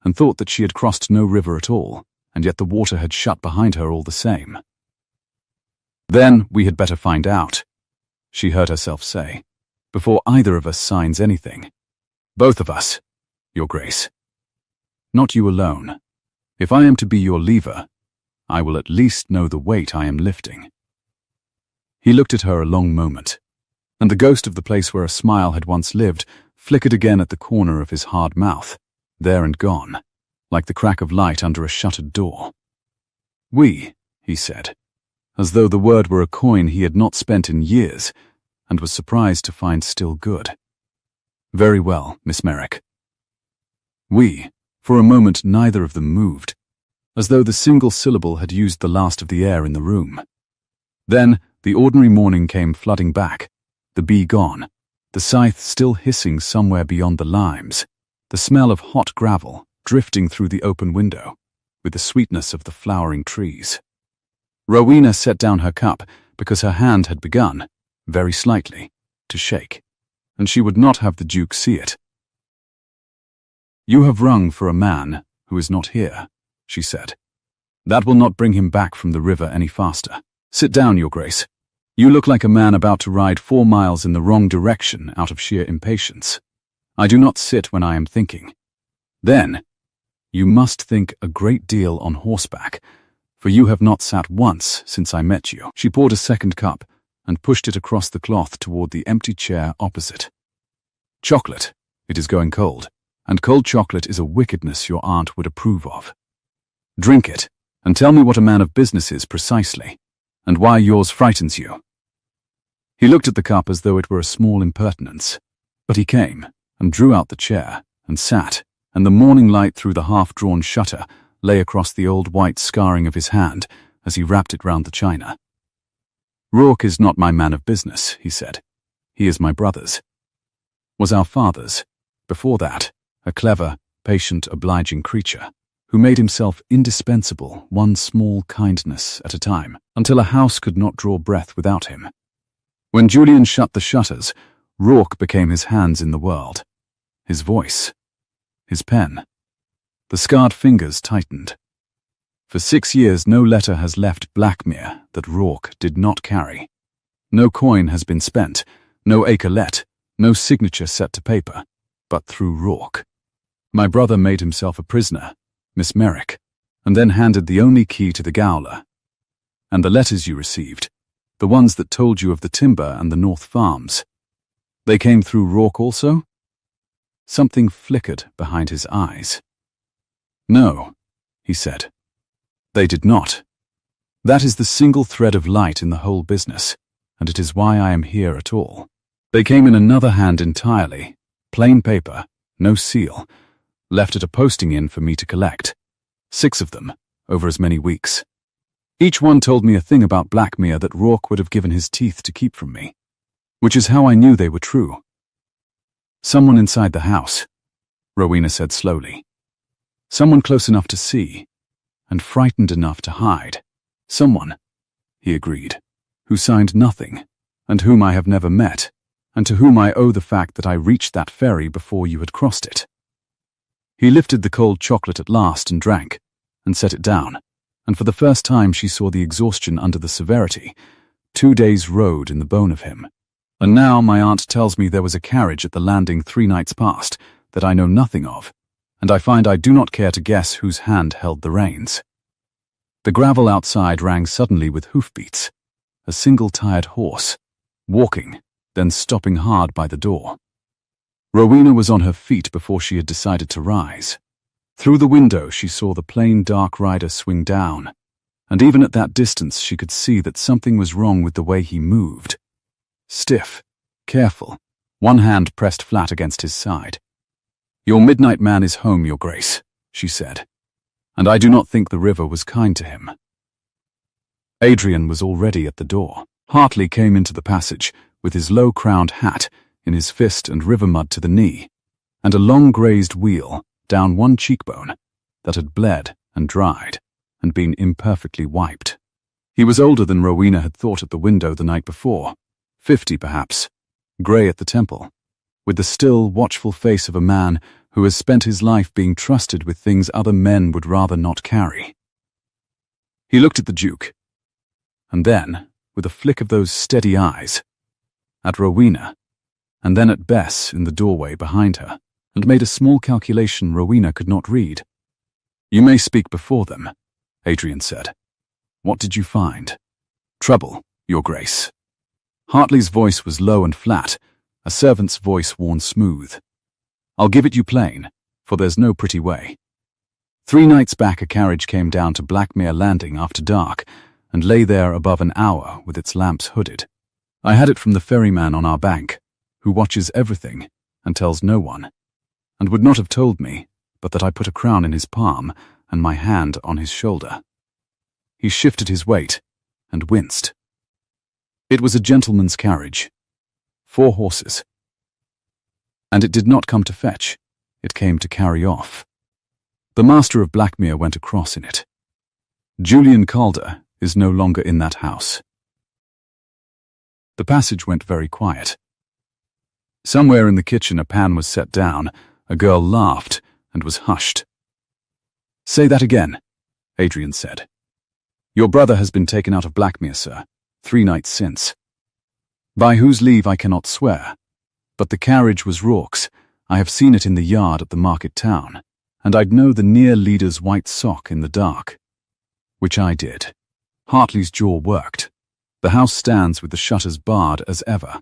A: and thought that she had crossed no river at all, and yet the water had shut behind her all the same. "Then we had better find out," she heard herself say, "before either of us signs anything. Both of us, Your Grace. Not you alone. If I am to be your lever, I will at least know the weight I am lifting." He looked at her a long moment, and the ghost of the place where a smile had once lived flickered again at the corner of his hard mouth, there and gone, like the crack of light under a shuttered door. "We," he said, as though the word were a coin he had not spent in years, and was surprised to find still good. "Very well, Miss Merrick." "We." For a moment neither of them moved, as though the single syllable had used the last of the air in the room. Then the ordinary morning came flooding back, the bee gone, the scythe still hissing somewhere beyond the limes, the smell of hot gravel drifting through the open window, with the sweetness of the flowering trees. Rowena set down her cup because her hand had begun, very slightly, to shake, and she would not have the Duke see it. "You have rung for a man who is not here," she said. "That will not bring him back from the river any faster. Sit down, Your Grace. You look like a man about to ride 4 miles in the wrong direction out of sheer impatience. I do not sit when I am thinking. Then, you must think a great deal on horseback, for you have not sat once since I met you." She poured a second cup and pushed it across the cloth toward the empty chair opposite. "Chocolate. It is going cold, and cold chocolate is a wickedness your aunt would approve of. Drink it, and tell me what a man of business is precisely, and why yours frightens you." He looked at the cup as though it were a small impertinence, but he came and drew out the chair and sat, and the morning light through the half-drawn shutter lay across the old white scarring of his hand as he wrapped it round the china. "Rourke is not my man of business," he said. "He is my brother's. Was our father's. Before that, a clever, patient, obliging creature, who made himself indispensable one small kindness at a time, until a house could not draw breath without him. When Julian shut the shutters, Rourke became his hands in the world, his voice, his pen. The scarred fingers tightened. For 6 years no letter has left Blackmere that Rourke did not carry. No coin has been spent, no acre let, no signature set to paper, but through Rourke. My brother made himself a prisoner, Miss Merrick, and then handed the only key to the gaoler. And the letters you received, the ones that told you of the timber and the North Farms, they came through Rourke also?" Something flickered behind his eyes. "No," he said. "They did not. That is the single thread of light in the whole business, and it is why I am here at all. They came in another hand entirely, plain paper, no seal, left at a posting inn for me to collect. 6 of them, over as many weeks. Each one told me a thing about Blackmere that Rourke would have given his teeth to keep from me, which is how I knew they were true." "Someone inside the house," Rowena said slowly. "Someone close enough to see, and frightened enough to hide. Someone," he agreed, "who signed nothing, and whom I have never met, and to whom I owe the fact that I reached that ferry before you had crossed it." He lifted the cold chocolate at last and drank, and set it down, and for the first time she saw the exhaustion under the severity. 2 days' road in the bone of him. "And now my aunt tells me there was a carriage at the landing 3 nights past that I know nothing of, and I find I do not care to guess whose hand held the reins." The gravel outside rang suddenly with hoofbeats. A single tired horse, walking, then stopping hard by the door. Rowena was on her feet before she had decided to rise. Through the window she saw the plain dark rider swing down, and even at that distance she could see that something was wrong with the way he moved. Stiff, careful, one hand pressed flat against his side. "Your midnight man is home, Your Grace," she said, "and I do not think the river was kind to him." Adrian was already at the door. Hartley came into the passage, with his low-crowned hat in his fist and river mud to the knee, and a long grazed weal down one cheekbone that had bled and dried and been imperfectly wiped. He was older than Rowena had thought at the window the night before, 50 perhaps, grey at the temple, with the still, watchful face of a man who has spent his life being trusted with things other men would rather not carry. He looked at the Duke, and then, with a flick of those steady eyes, at Rowena, and then at Bess in the doorway behind her, and made a small calculation Rowena could not read. "You may speak before them," Adrian said. "What did you find?" "Trouble, Your Grace." Hartley's voice was low and flat, a servant's voice worn smooth. "I'll give it you plain, for there's no pretty way. 3 nights back a carriage came down to Blackmere Landing after dark, and lay there above an hour with its lamps hooded. I had it from the ferryman on our bank, who watches everything and tells no one, and would not have told me, but that I put a crown in his palm and my hand on his shoulder. He shifted his weight and winced. It was a gentleman's carriage, 4 horses, and it did not come to fetch, it came to carry off. The master of Blackmere went across in it. Julian Calder is no longer in that house." The passage went very quiet. Somewhere in the kitchen a pan was set down, a girl laughed and was hushed. "Say that again," Adrian said. "Your brother has been taken out of Blackmere, sir, 3 nights since. By whose leave I cannot swear, but the carriage was Rourke's. I have seen it in the yard at the market town, and I'd know the near leader's white sock in the dark." Which I did. Hartley's jaw worked. The house stands with the shutters barred as ever,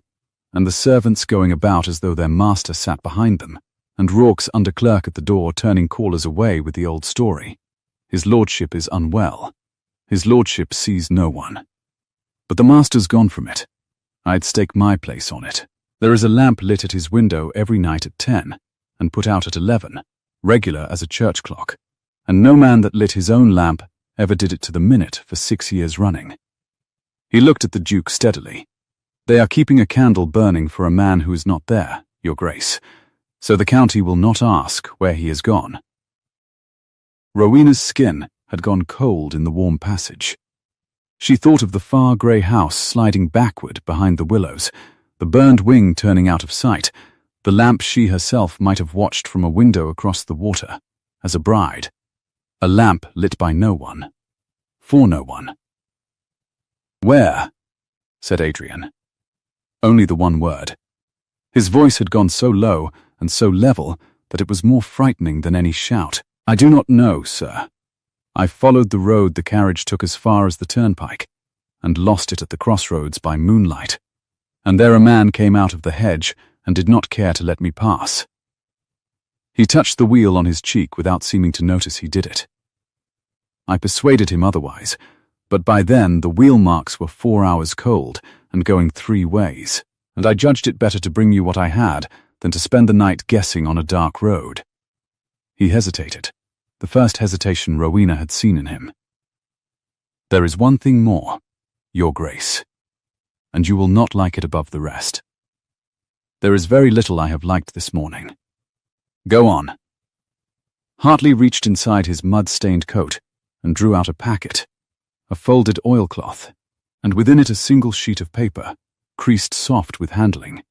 A: and the servants going about as though their master sat behind them, and Rourke's under-clerk at the door turning callers away with the old story. His lordship is unwell. His lordship sees no one. But the master's gone from it. I'd stake my place on it. There is a lamp lit at his window every night at 10, and put out at 11, regular as a church clock, and no man that lit his own lamp ever did it to the minute for 6 years running. He looked at the Duke steadily. "They are keeping a candle burning for a man who is not there, Your Grace, so the county will not ask where he has gone." Rowena's skin had gone cold in the warm passage. She thought of the far grey house sliding backward behind the willows, the burned wing turning out of sight, the lamp she herself might have watched from a window across the water, as a bride. A lamp lit by no one. For no one. "Where?" said Adrian. Only the one word. His voice had gone so low and so level that it was more frightening than any shout. "I do not know, sir. I followed the road the carriage took as far as the turnpike, and lost it at the crossroads by moonlight. And there a man came out of the hedge and did not care to let me pass." He touched the wheel on his cheek without seeming to notice he did it. I persuaded him otherwise, but by then the wheel marks were 4 hours cold and going 3 ways, and I judged it better to bring you what I had than to spend the night guessing on a dark road. He hesitated, the first hesitation Rowena had seen in him. "There is one thing more, Your Grace, and you will not like it above the rest. There is very little I have liked this morning. Go on." Hartley reached inside his mud-stained coat and drew out a packet, a folded oilcloth, and within it a single sheet of paper, creased soft with handling.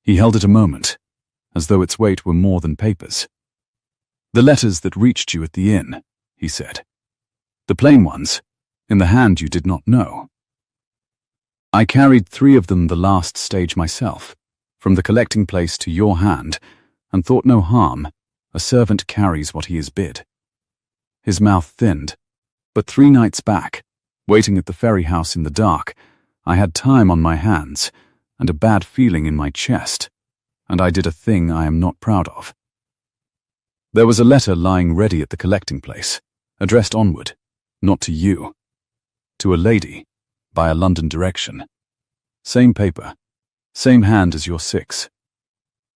A: He held it a moment, as though its weight were more than papers. "The letters that reached you at the inn," he said. "The plain ones, in the hand you did not know. I carried 3 of them the last stage myself, from the collecting place to your hand, and thought no harm. A servant carries what he is bid." His mouth thinned, but 3 nights back, waiting at the ferry house in the dark, I had time on my hands and a bad feeling in my chest, and I did a thing I am not proud of. There was a letter lying ready at the collecting place, addressed onward, not to you, to a lady, by a London direction. Same paper, same hand as your 6.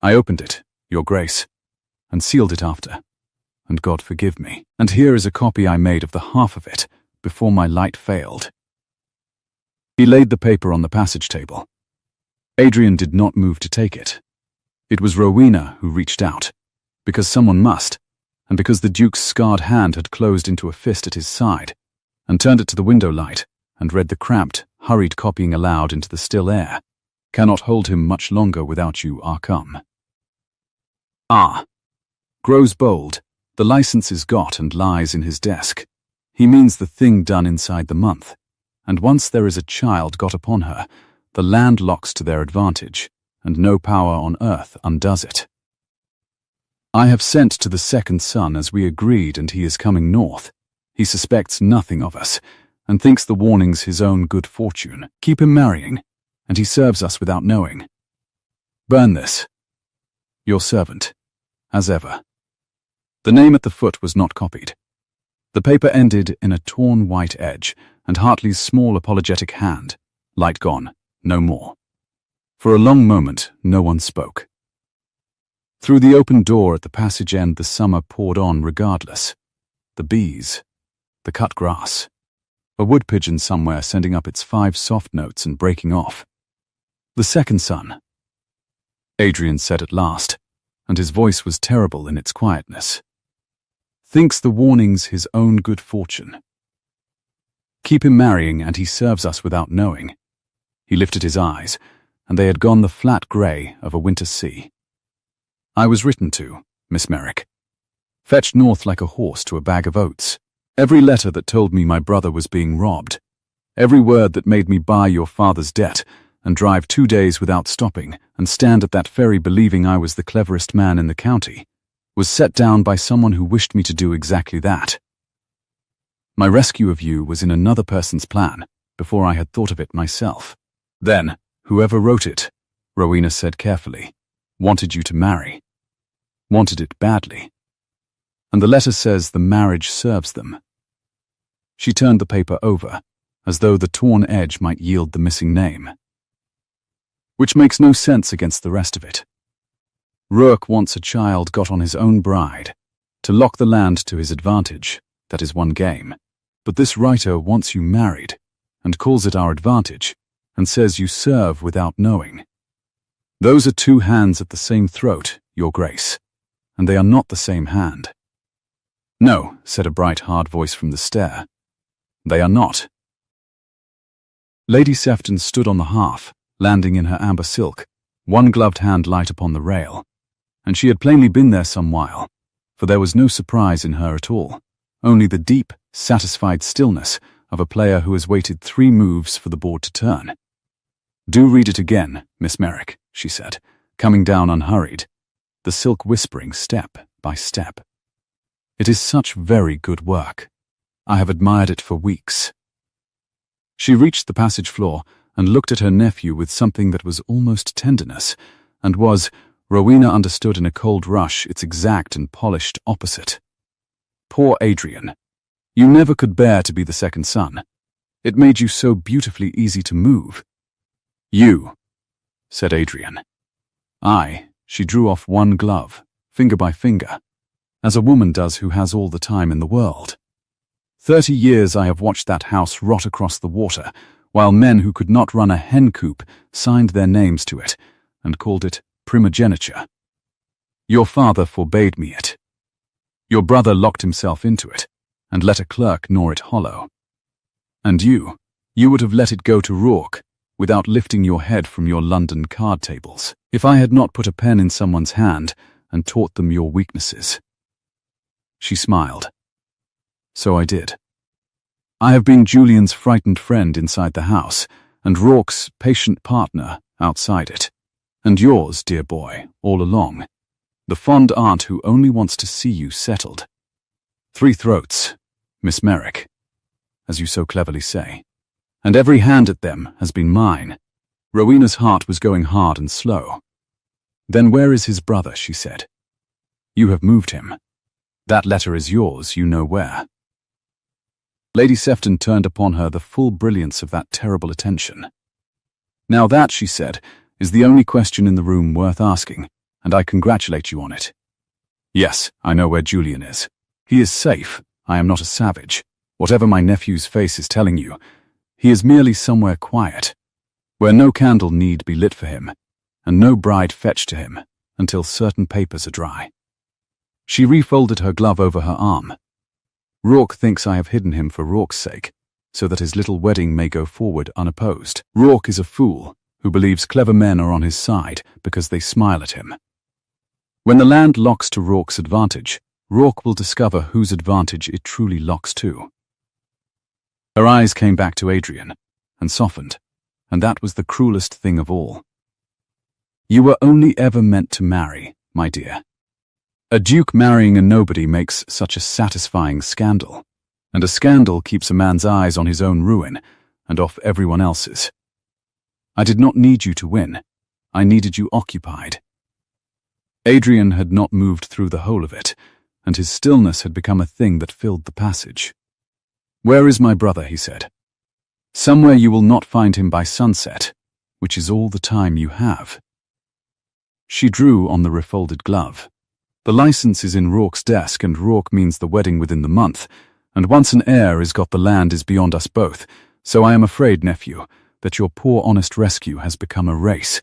A: I opened it, Your Grace, and sealed it after, and God forgive me. And here is a copy I made of the half of it, before my light failed. He laid the paper on the passage table. Adrian did not move to take it. It was Rowena who reached out, because someone must, and because the Duke's scarred hand had closed into a fist at his side, and turned it to the window light, and read the cramped, hurried copying aloud into the still air. "Cannot hold him much longer without you are come." Ah. Grows bold. The license is got and lies in his desk. He means the thing done inside the month, and once there is a child got upon her, the land locks to their advantage, and no power on earth undoes it. I have sent to the second son as we agreed, and he is coming north. He suspects nothing of us, and thinks the warning's his own good fortune. Keep him marrying, and he serves us without knowing. Burn this. Your servant, as ever. The name at the foot was not copied. The paper ended in a torn white edge, and Hartley's small apologetic hand. Light gone, no more. For a long moment, no one spoke. Through the open door at the passage end, the summer poured on regardless. The bees, the cut grass, a wood pigeon somewhere sending up its 5 soft notes and breaking off. The second son, Adrian said at last, and his voice was terrible in its quietness. Thinks the warning's his own good fortune. Keep him marrying, and he serves us without knowing. He lifted his eyes, and they had gone the flat grey of a winter sea. I was written to, Miss Merrick. Fetched north like a horse to a bag of oats. Every letter that told me my brother was being robbed. Every word that made me buy your father's debt, and drive 2 days without stopping, and stand at that ferry believing I was the cleverest man in the county, was set down by someone who wished me to do exactly that. My rescue of you was in another person's plan, before I had thought of it myself. Then, whoever wrote it, Rowena said carefully, wanted you to marry. Wanted it badly. And the letter says the marriage serves them. She turned the paper over, as though the torn edge might yield the missing name. Which makes no sense against the rest of it. Rourke wants a child got on his own bride, to lock the land to his advantage. That is one game. But this writer wants you married, and calls it our advantage, and says you serve without knowing. Those are two hands at the same throat, Your Grace, and they are not the same hand. No, said a bright, hard voice from the stair. They are not. Lady Sefton stood on the hearth, landing in her amber silk, one gloved hand light upon the rail, and she had plainly been there some while, for there was no surprise in her at all, only the deep, satisfied stillness of a player who has waited 3 moves for the board to turn. Do read it again, Miss Merrick, she said, coming down unhurried, the silk whispering step by step. It is such very good work. I have admired it for weeks. She reached the passage floor and looked at her nephew with something that was almost tenderness, and was, Rowena understood in a cold rush, its exact and polished opposite. Poor Adrian. You never could bear to be the second son. It made you so beautifully easy to move. You, said Adrian. She drew off one glove, finger by finger, as a woman does who has all the time in the world. 30 years I have watched that house rot across the water, while men who could not run a hen coop signed their names to it and called it primogeniture. Your father forbade me it. Your brother locked himself into it and let a clerk gnaw it hollow. And you would have let it go to Rourke without lifting your head from your London card tables, if I had not put a pen in someone's hand and taught them your weaknesses. She smiled. So I did. I have been Julian's frightened friend inside the house, and Rourke's patient partner outside it, and yours, dear boy, all along, the fond aunt who only wants to see you settled. 3 throats, Miss Merrick, as you so cleverly say, and every hand at them has been mine. Rowena's heart was going hard and slow. Then where is his brother, she said. You have moved him. That letter is yours, you know where. Lady Sefton turned upon her the full brilliance of that terrible attention. Now that, she said, is the only question in the room worth asking, and I congratulate you on it. Yes, I know where Julian is. He is safe. I am not a savage. Whatever my nephew's face is telling you, he is merely somewhere quiet, where no candle need be lit for him, and no bride fetched to him until certain papers are dry. She refolded her glove over her arm. Rourke thinks I have hidden him for Rourke's sake, so that his little wedding may go forward unopposed. Rourke is a fool who believes clever men are on his side because they smile at him. When the land locks to Rourke's advantage, Rourke will discover whose advantage it truly locks to. Her eyes came back to Adrian and softened, and that was the cruelest thing of all. You were only ever meant to marry, my dear. A duke marrying a nobody makes such a satisfying scandal, and a scandal keeps a man's eyes on his own ruin and off everyone else's. I did not need you to win. I needed you occupied. Adrian had not moved through the whole of it, and his stillness had become a thing that filled the passage. Where is my brother, he said. Somewhere you will not find him by sunset, which is all the time you have. She drew on the refolded glove. The license is in Rourke's desk, and Rourke means the wedding within the month, and once an heir is got, the land is beyond us both, so I am afraid, nephew, that your poor honest rescue has become a race,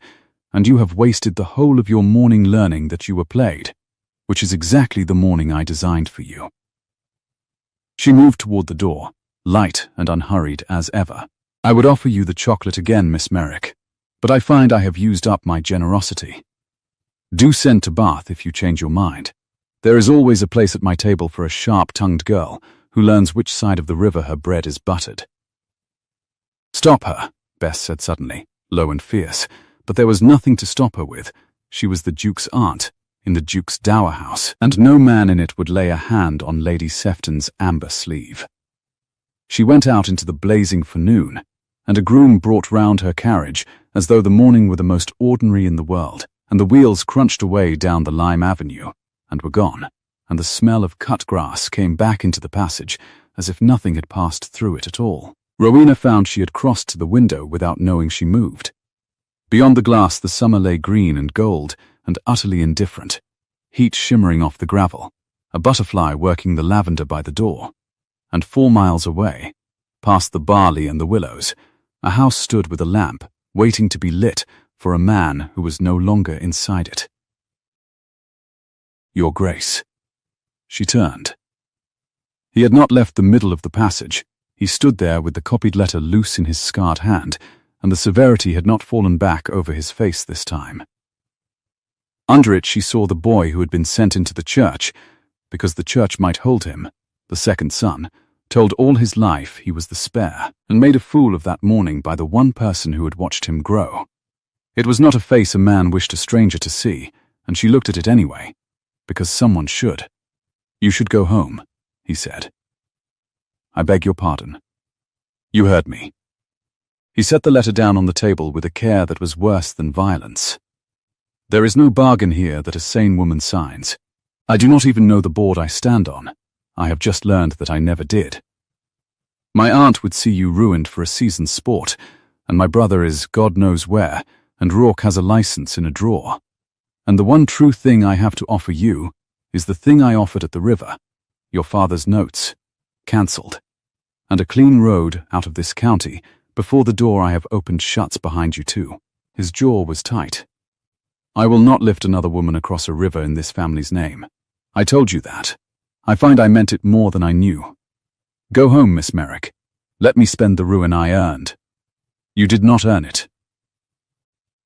A: and you have wasted the whole of your morning learning that you were played, which is exactly the morning I designed for you. She moved toward the door, light and unhurried as ever. I would offer you the chocolate again, Miss Merrick, but I find I have used up my generosity. Do send to Bath if you change your mind. There is always a place at my table for a sharp-tongued girl who learns which side of the river her bread is buttered. Stop her, Bess said suddenly, low and fierce, but there was nothing to stop her with. She was the Duke's aunt, in the Duke's dower house, and no man in it would lay a hand on Lady Sefton's amber sleeve. She went out into the blazing forenoon, and a groom brought round her carriage as though the morning were the most ordinary in the world, and the wheels crunched away down the lime avenue, and were gone, and the smell of cut grass came back into the passage as if nothing had passed through it at all. Rowena found she had crossed to the window without knowing she moved. Beyond the glass the summer lay green and gold and utterly indifferent, heat shimmering off the gravel, a butterfly working the lavender by the door, and 4 miles away, past the barley and the willows, a house stood with a lamp, waiting to be lit for a man who was no longer inside it. "Your Grace." She turned. He had not left the middle of the passage. He stood there with the copied letter loose in his scarred hand, and the severity had not fallen back over his face this time. Under it she saw the boy who had been sent into the church, because the church might hold him, the second son, told all his life he was the spare, and made a fool of that morning by the one person who had watched him grow. It was not a face a man wished a stranger to see, and she looked at it anyway, because someone should. "You should go home," he said. "I beg your pardon." "You heard me." He set the letter down on the table with a care that was worse than violence. "There is no bargain here that a sane woman signs. I do not even know the board I stand on. I have just learned that I never did. My aunt would see you ruined for a season's sport, and my brother is God knows where, and Rourke has a license in a drawer. And the one true thing I have to offer you is the thing I offered at the river, your father's notes, cancelled, and a clean road out of this county before the door I have opened shuts behind you too." His jaw was tight. "I will not lift another woman across a river in this family's name. I told you that. I find I meant it more than I knew. Go home, Miss Merrick. Let me spend the ruin I earned. You did not earn it."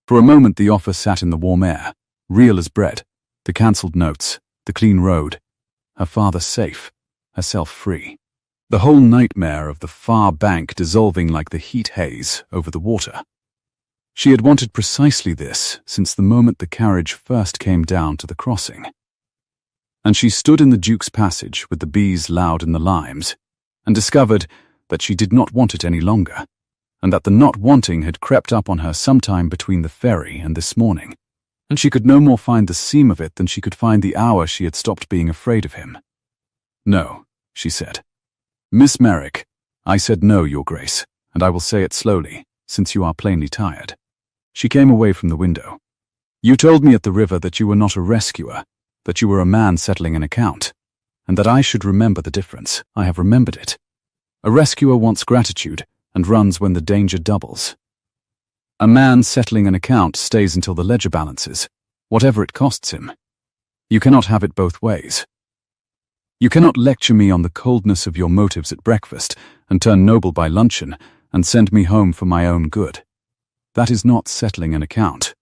A: For a moment the offer sat in the warm air, real as bread, the cancelled notes, the clean road, her father safe, herself free. The whole nightmare of the far bank dissolving like the heat haze over the water. She had wanted precisely this since the moment the carriage first came down to the crossing. And she stood in the Duke's passage with the bees loud in the limes, and discovered that she did not want it any longer, and that the not wanting had crept up on her sometime between the ferry and this morning, and she could no more find the seam of it than she could find the hour she had stopped being afraid of him. "No," she said. "Miss Merrick, I said no, Your Grace, and I will say it slowly, since you are plainly tired." She came away from the window. "You told me at the river that you were not a rescuer, that you were a man settling an account, and that I should remember the difference. I have remembered it. A rescuer wants gratitude and runs when the danger doubles. A man settling an account stays until the ledger balances, whatever it costs him. You cannot have it both ways. You cannot lecture me on the coldness of your motives at breakfast and turn noble by luncheon and send me home for my own good. That is not settling an account.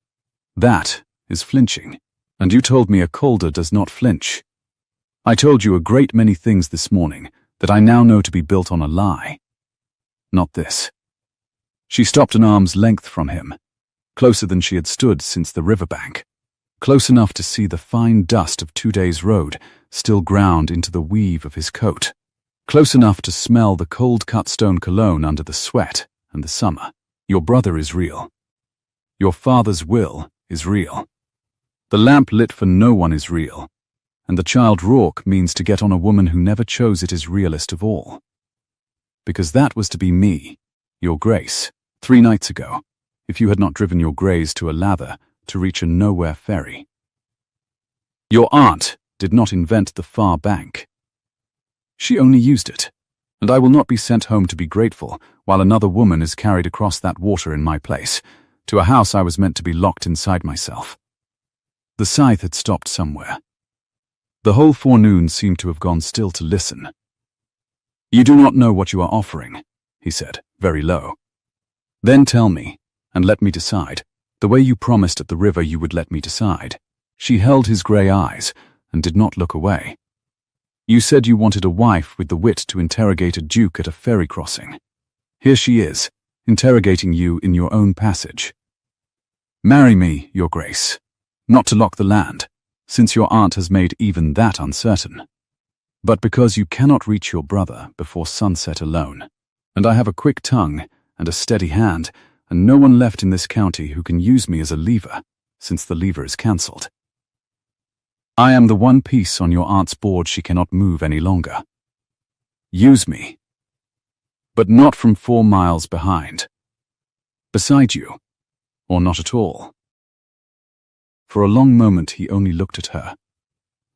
A: That is flinching, and you told me a Calder does not flinch. I told you a great many things this morning that I now know to be built on a lie. Not this." She stopped an arm's length from him, closer than she had stood since the riverbank, close enough to see the fine dust of 2 days' road still ground into the weave of his coat, close enough to smell the cold cut stone cologne under the sweat and the summer. "Your brother is real. Your father's will is real. The lamp lit for no one is real, and the child Rourke means to get on a woman who never chose it as realest of all. Because that was to be me, Your Grace, 3 nights ago, if you had not driven your greys to a lather to reach a nowhere ferry. Your aunt did not invent the far bank. She only used it, and I will not be sent home to be grateful while another woman is carried across that water in my place, to a house I was meant to be locked inside myself." The scythe had stopped somewhere. The whole forenoon seemed to have gone still to listen. "You do not know what you are offering," he said, very low. "Then tell me, and let me decide, the way you promised at the river you would let me decide." She held his grey eyes and did not look away. "You said you wanted a wife with the wit to interrogate a duke at a ferry crossing. Here she is, interrogating you in your own passage. Marry me, Your Grace, not to lock the land, since your aunt has made even that uncertain, but because you cannot reach your brother before sunset alone, and I have a quick tongue and a steady hand, and no one left in this county who can use me as a lever, since the lever is cancelled. I am the one piece on your aunt's board she cannot move any longer. Use me, but not from 4 miles behind. Beside you, or not at all." For a long moment he only looked at her,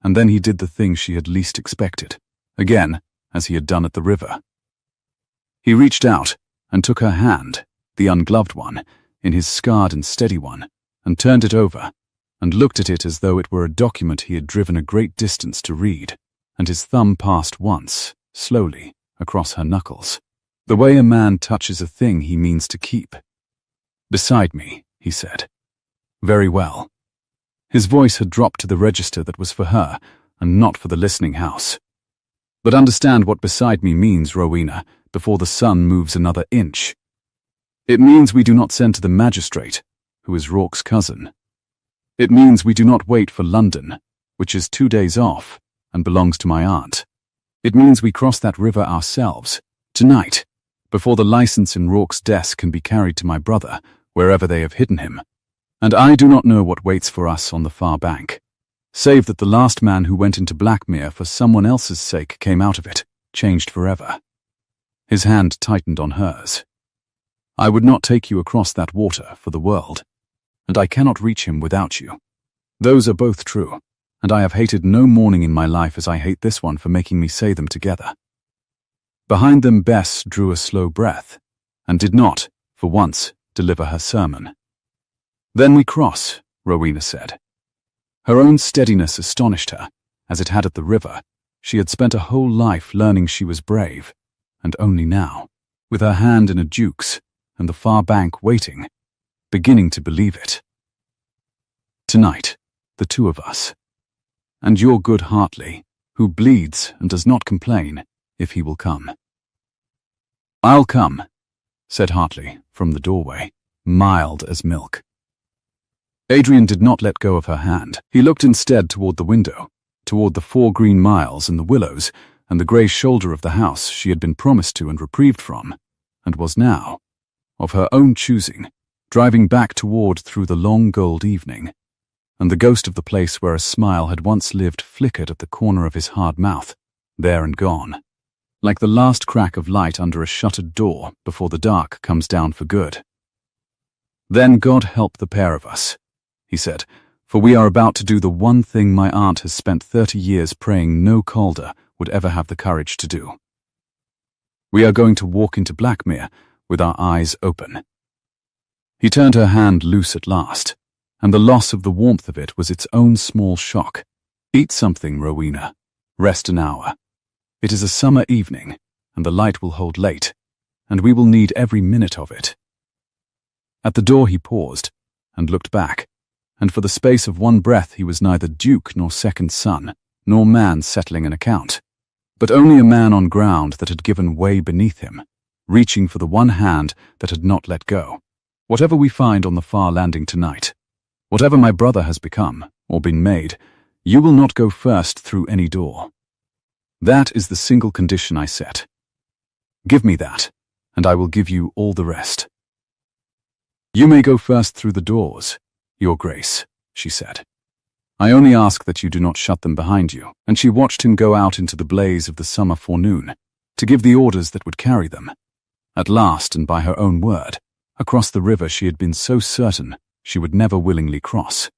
A: and then he did the thing she had least expected, again, as he had done at the river. He reached out and took her hand, the ungloved one, in his scarred and steady one, and turned it over, and looked at it as though it were a document he had driven a great distance to read, and his thumb passed once, slowly, across her knuckles, the way a man touches a thing he means to keep. "Beside me," he said. "Very well." His voice had dropped to the register that was for her, and not for the listening house. "But understand what beside me means, Rowena, before the sun moves another inch. It means we do not send to the magistrate, who is Rourke's cousin. It means we do not wait for London, which is 2 days off and belongs to my aunt. It means we cross that river ourselves, tonight, before the license in Rourke's desk can be carried to my brother, wherever they have hidden him. And I do not know what waits for us on the far bank, save that the last man who went into Blackmere for someone else's sake came out of it, changed forever." His hand tightened on hers. "I would not take you across that water for the world, and I cannot reach him without you. Those are both true, and I have hated no morning in my life as I hate this one for making me say them together." Behind them Bess drew a slow breath, and did not, for once, deliver her sermon. "Then we cross," Rowena said. Her own steadiness astonished her, as it had at the river. She had spent a whole life learning she was brave, and only now, with her hand in a duke's, and the far bank waiting, beginning to believe it. "Tonight, the two of us. And your good Hartley, who bleeds and does not complain, if he will come." "I'll come," said Hartley from the doorway, mild as milk. Adrian did not let go of her hand. He looked instead toward the window, toward the 4 green miles and the willows and the grey shoulder of the house she had been promised to and reprieved from, and was now, of her own choosing, driving back toward through the long gold evening, and the ghost of the place where a smile had once lived flickered at the corner of his hard mouth, there and gone, like the last crack of light under a shuttered door before the dark comes down for good. "Then God help the pair of us," he said, "for we are about to do the one thing my aunt has spent 30 years praying no Calder would ever have the courage to do. We are going to walk into Blackmere with our eyes open." He turned her hand loose at last, and the loss of the warmth of it was its own small shock. "Eat something, Rowena. Rest an hour. It is a summer evening, and the light will hold late, and we will need every minute of it." At the door he paused, and looked back, and for the space of one breath he was neither duke nor second son, nor man settling an account, but only a man on ground that had given way beneath him, reaching for the one hand that had not let go. "Whatever we find on the far landing tonight, whatever my brother has become, or been made, you will not go first through any door. That is the single condition I set. Give me that, and I will give you all the rest." "You may go first through the doors, Your Grace," she said. "I only ask that you do not shut them behind you." And she watched him go out into the blaze of the summer forenoon, to give the orders that would carry them. At last, and by her own word, across the river she had been so certain she would never willingly cross.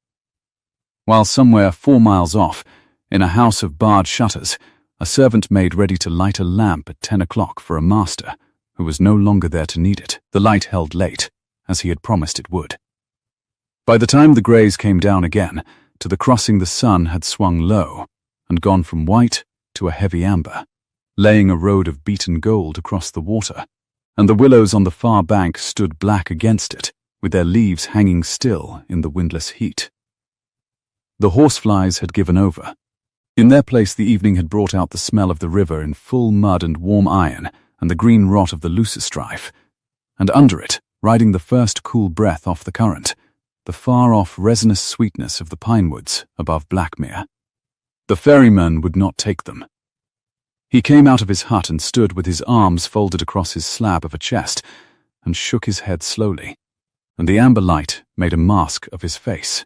A: While somewhere 4 miles off, in a house of barred shutters, a servant made ready to light a lamp at 10 o'clock for a master who was no longer there to need it. The light held late, as he had promised it would. By the time the greys came down again, to the crossing the sun had swung low, and gone from white to a heavy amber, laying a road of beaten gold across the water, and the willows on the far bank stood black against it, with their leaves hanging still in the windless heat. The horseflies had given over. In their place the evening had brought out the smell of the river in full mud and warm iron, and the green rot of the leucostrife, and under it, riding the first cool breath off the current, the far-off resinous sweetness of the pinewoods above Blackmere. The ferryman would not take them. He came out of his hut and stood with his arms folded across his slab of a chest, and shook his head slowly, and the amber light made a mask of his face.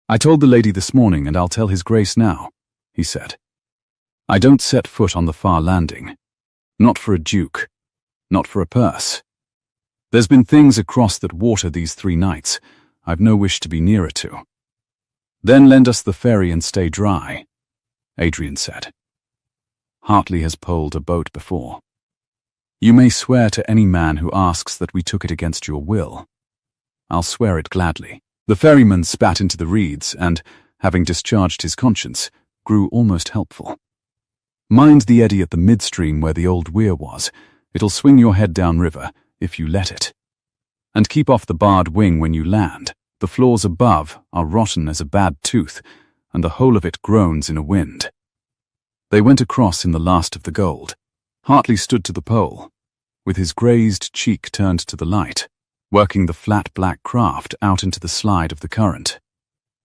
A: "I told the lady this morning, and I'll tell His Grace now," he said. "I don't set foot on the far landing. Not for a duke. Not for a purse. There's been things across that water these 3 nights I've no wish to be nearer to." "Then lend us the ferry and stay dry," Adrian said. "Hartley has poled a boat before." You may swear to any man who asks that we took it against your will. I'll swear it gladly. The ferryman spat into the reeds and, having discharged his conscience, grew almost helpful. Mind the eddy at the midstream where the old weir was. It'll swing your head downriver, if you let it. And keep off the barred wing when you land. The floors above are rotten as a bad tooth, and the whole of it groans in a wind. They went across in the last of the gold. Hartley stood to the pole, with his grazed cheek turned to the light, working the flat black craft out into the slide of the current.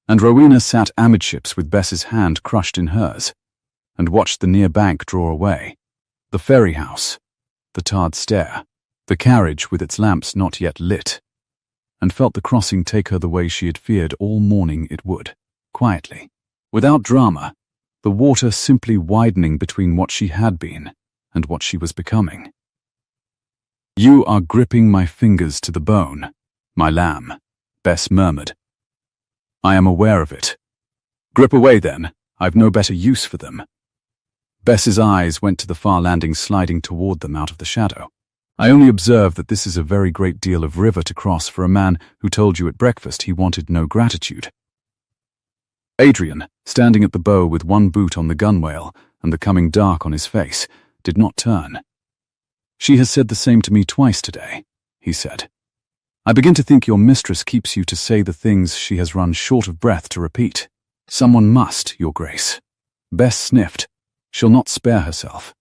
A: And Rowena sat amidships with Bess's hand crushed in hers, and watched the near bank draw away, the ferry house, the tarred stair, the carriage with its lamps not yet lit, and felt the crossing take her the way she had feared all morning it would, quietly, without drama, the water simply widening between what she had been and what she was becoming. "You are gripping my fingers to the bone, my lamb," Bess murmured. "I am aware of it." "Grip away then, I've no better use for them." Bess's eyes went to the far landing sliding toward them out of the shadow. "I only observe that this is a very great deal of river to cross for a man who told you at breakfast he wanted no gratitude." Adrian, standing at the bow with one boot on the gunwale and the coming dark on his face, did not turn. "She has said the same to me twice today," he said. "I begin to think your mistress keeps you to say the things she has run short of breath to repeat. Someone must, Your Grace." Bess sniffed. "She'll not spare herself.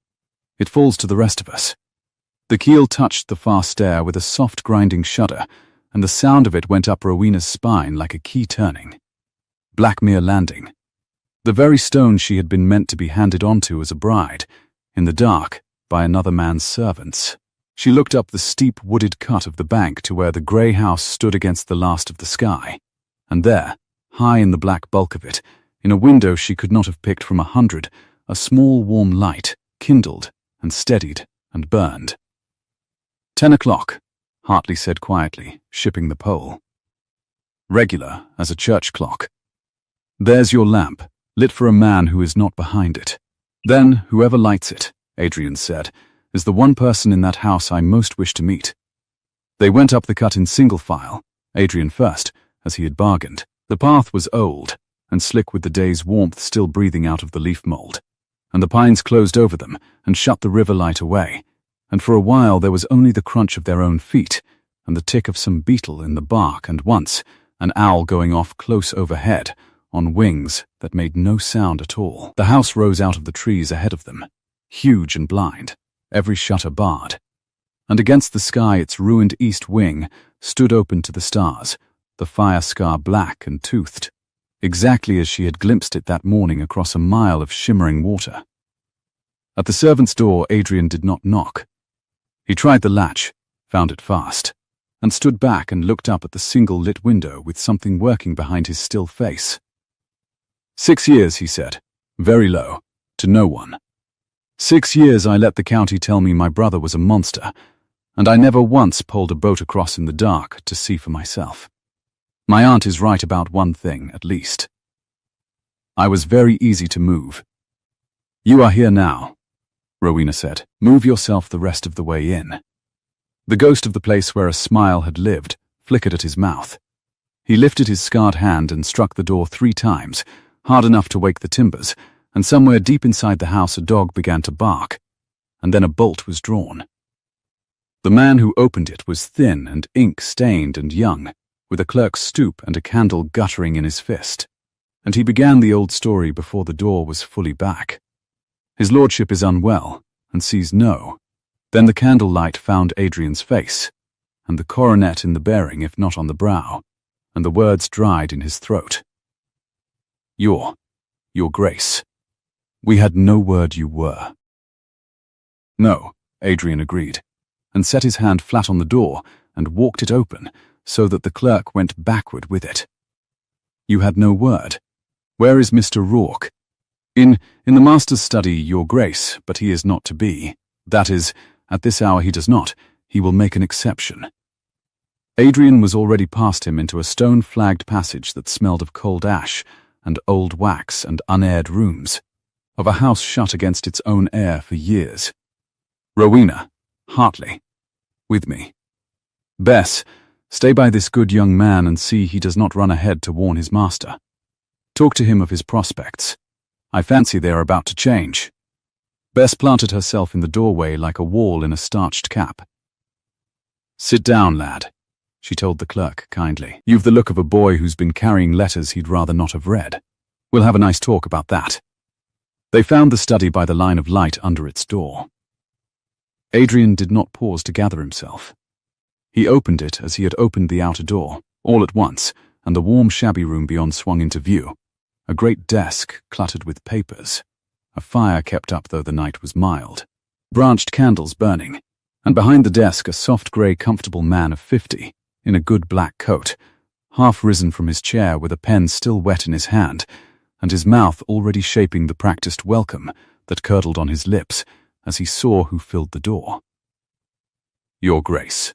A: It falls to the rest of us." The keel touched the far stair with a soft grinding shudder, and the sound of it went up Rowena's spine like a key turning. Blackmere Landing. The very stone she had been meant to be handed onto as a bride, in the dark, by another man's servants. She looked up the steep wooded cut of the bank to where the grey house stood against the last of the sky, and there, high in the black bulk of it, in a window she could not have picked from 100, a small warm light kindled and steadied and burned. 10 o'clock, Hartley said quietly, shipping the pole. Regular as a church clock. There's your lamp, lit for a man who is not behind it. Then, whoever lights it, Adrian said, is the one person in that house I most wish to meet. They went up the cut in single file, Adrian first, as he had bargained. The path was old, and slick with the day's warmth still breathing out of the leaf mould, and the pines closed over them and shut the river light away, and for a while there was only the crunch of their own feet, and the tick of some beetle in the bark, and once, an owl going off close overhead, on wings that made no sound at all. The house rose out of the trees ahead of them, huge and blind, every shutter barred, and against the sky its ruined east wing stood open to the stars, the fire scar black and toothed, exactly as she had glimpsed it that morning across a mile of shimmering water. At the servant's door Adrian did not knock. He tried the latch, found it fast, and stood back and looked up at the single lit window with something working behind his still face. 6 years, he said, very low, to no one. 6 years I let the county tell me my brother was a monster, and I never once pulled a boat across in the dark to see for myself. My aunt is right about one thing, at least. I was very easy to move. You are here now, Rowena said. Move yourself the rest of the way in. The ghost of the place where a smile had lived flickered at his mouth. He lifted his scarred hand and struck the door 3 times, hard enough to wake the timbers, and somewhere deep inside the house a dog began to bark, and then a bolt was drawn. The man who opened it was thin and ink-stained and young, with a clerk's stoop and a candle guttering in his fist, and he began the old story before the door was fully back. His lordship is unwell, and sees no. Then the candlelight found Adrian's face, and the coronet in the bearing if not on the brow, and the words dried in his throat. Your Grace. We had no word you were. No, Adrian agreed, and set his hand flat on the door and walked it open so that the clerk went backward with it. You had no word. Where is Mr. Rourke? In the master's study, Your Grace, but he is not to be. That is, at this hour he does not. He will make an exception. Adrian was already past him into a stone-flagged passage that smelled of cold ash and old wax and unaired rooms, of a house shut against its own air for years. Rowena, Hartley. With me. Bess, stay by this good young man and see he does not run ahead to warn his master. Talk to him of his prospects. I fancy they are about to change. Bess planted herself in the doorway like a wall in a starched cap. Sit down, lad, she told the clerk kindly. You've the look of a boy who's been carrying letters he'd rather not have read. We'll have a nice talk about that. They found the study by the line of light under its door. Adrian did not pause to gather himself. He opened it as he had opened the outer door, all at once, and the warm, shabby room beyond swung into view. A great desk cluttered with papers. A fire kept up though the night was mild. Branched candles burning. And behind the desk a soft grey comfortable man of 50, in a good black coat, half risen from his chair with a pen still wet in his hand, and his mouth already shaping the practised welcome that curdled on his lips as he saw who filled the door. Your Grace.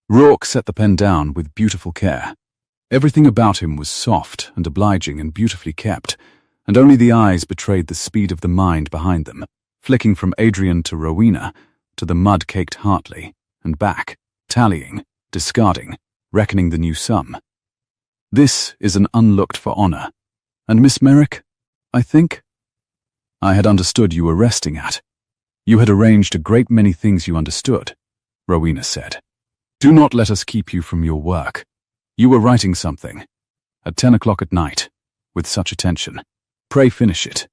A: Rourke set the pen down with beautiful care. Everything about him was soft and obliging and beautifully kept, and only the eyes betrayed the speed of the mind behind them, flicking from Adrian to Rowena, to the mud-caked Hartley, and back, tallying, discarding, reckoning the new sum. This is an unlooked-for honour. And Miss Merrick, I think? I had understood you were resting at. You had arranged a great many things you understood, Rowena said. Do not let us keep you from your work. You were writing something. At 10 o'clock at night, with such attention. Pray finish it.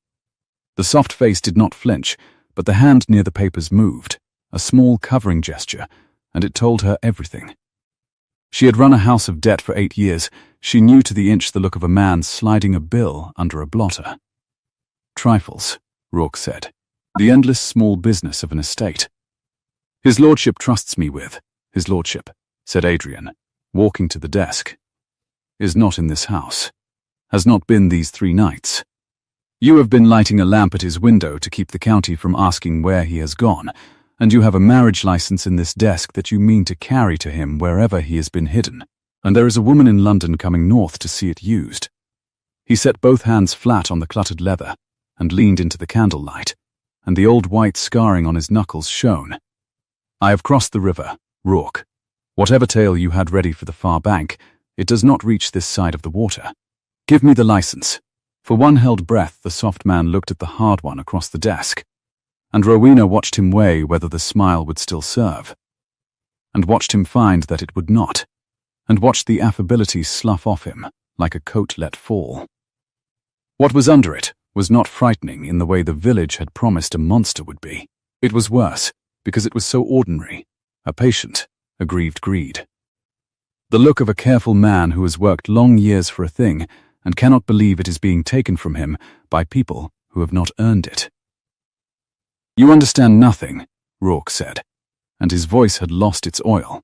A: The soft face did not flinch, but the hand near the papers moved, a small covering gesture, and it told her everything. She had run a house of debt for 8 years. She knew to the inch the look of a man sliding a bill under a blotter. Trifles, Rourke said. The endless small business of an estate. His lordship trusts me with, his lordship, said Adrian, walking to the desk. Is not in this house. Has not been these 3 nights. You have been lighting a lamp at his window to keep the county from asking where he has gone, and you have a marriage license in this desk that you mean to carry to him wherever he has been hidden, and there is a woman in London coming north to see it used. He set both hands flat on the cluttered leather and leaned into the candlelight, and the old white scarring on his knuckles shone. I have crossed the river, Rourke. Whatever tale you had ready for the far bank, it does not reach this side of the water. Give me the license. For one held breath, the soft man looked at the hard one across the desk, and Rowena watched him weigh whether the smile would still serve, and watched him find that it would not, and watched the affability slough off him like a coat let fall. What was under it was not frightening in the way the village had promised a monster would be. It was worse, because it was so ordinary, a patient, aggrieved greed. The look of a careful man who has worked long years for a thing and cannot believe it is being taken from him by people who have not earned it. You understand nothing, Rourke said, and his voice had lost its oil.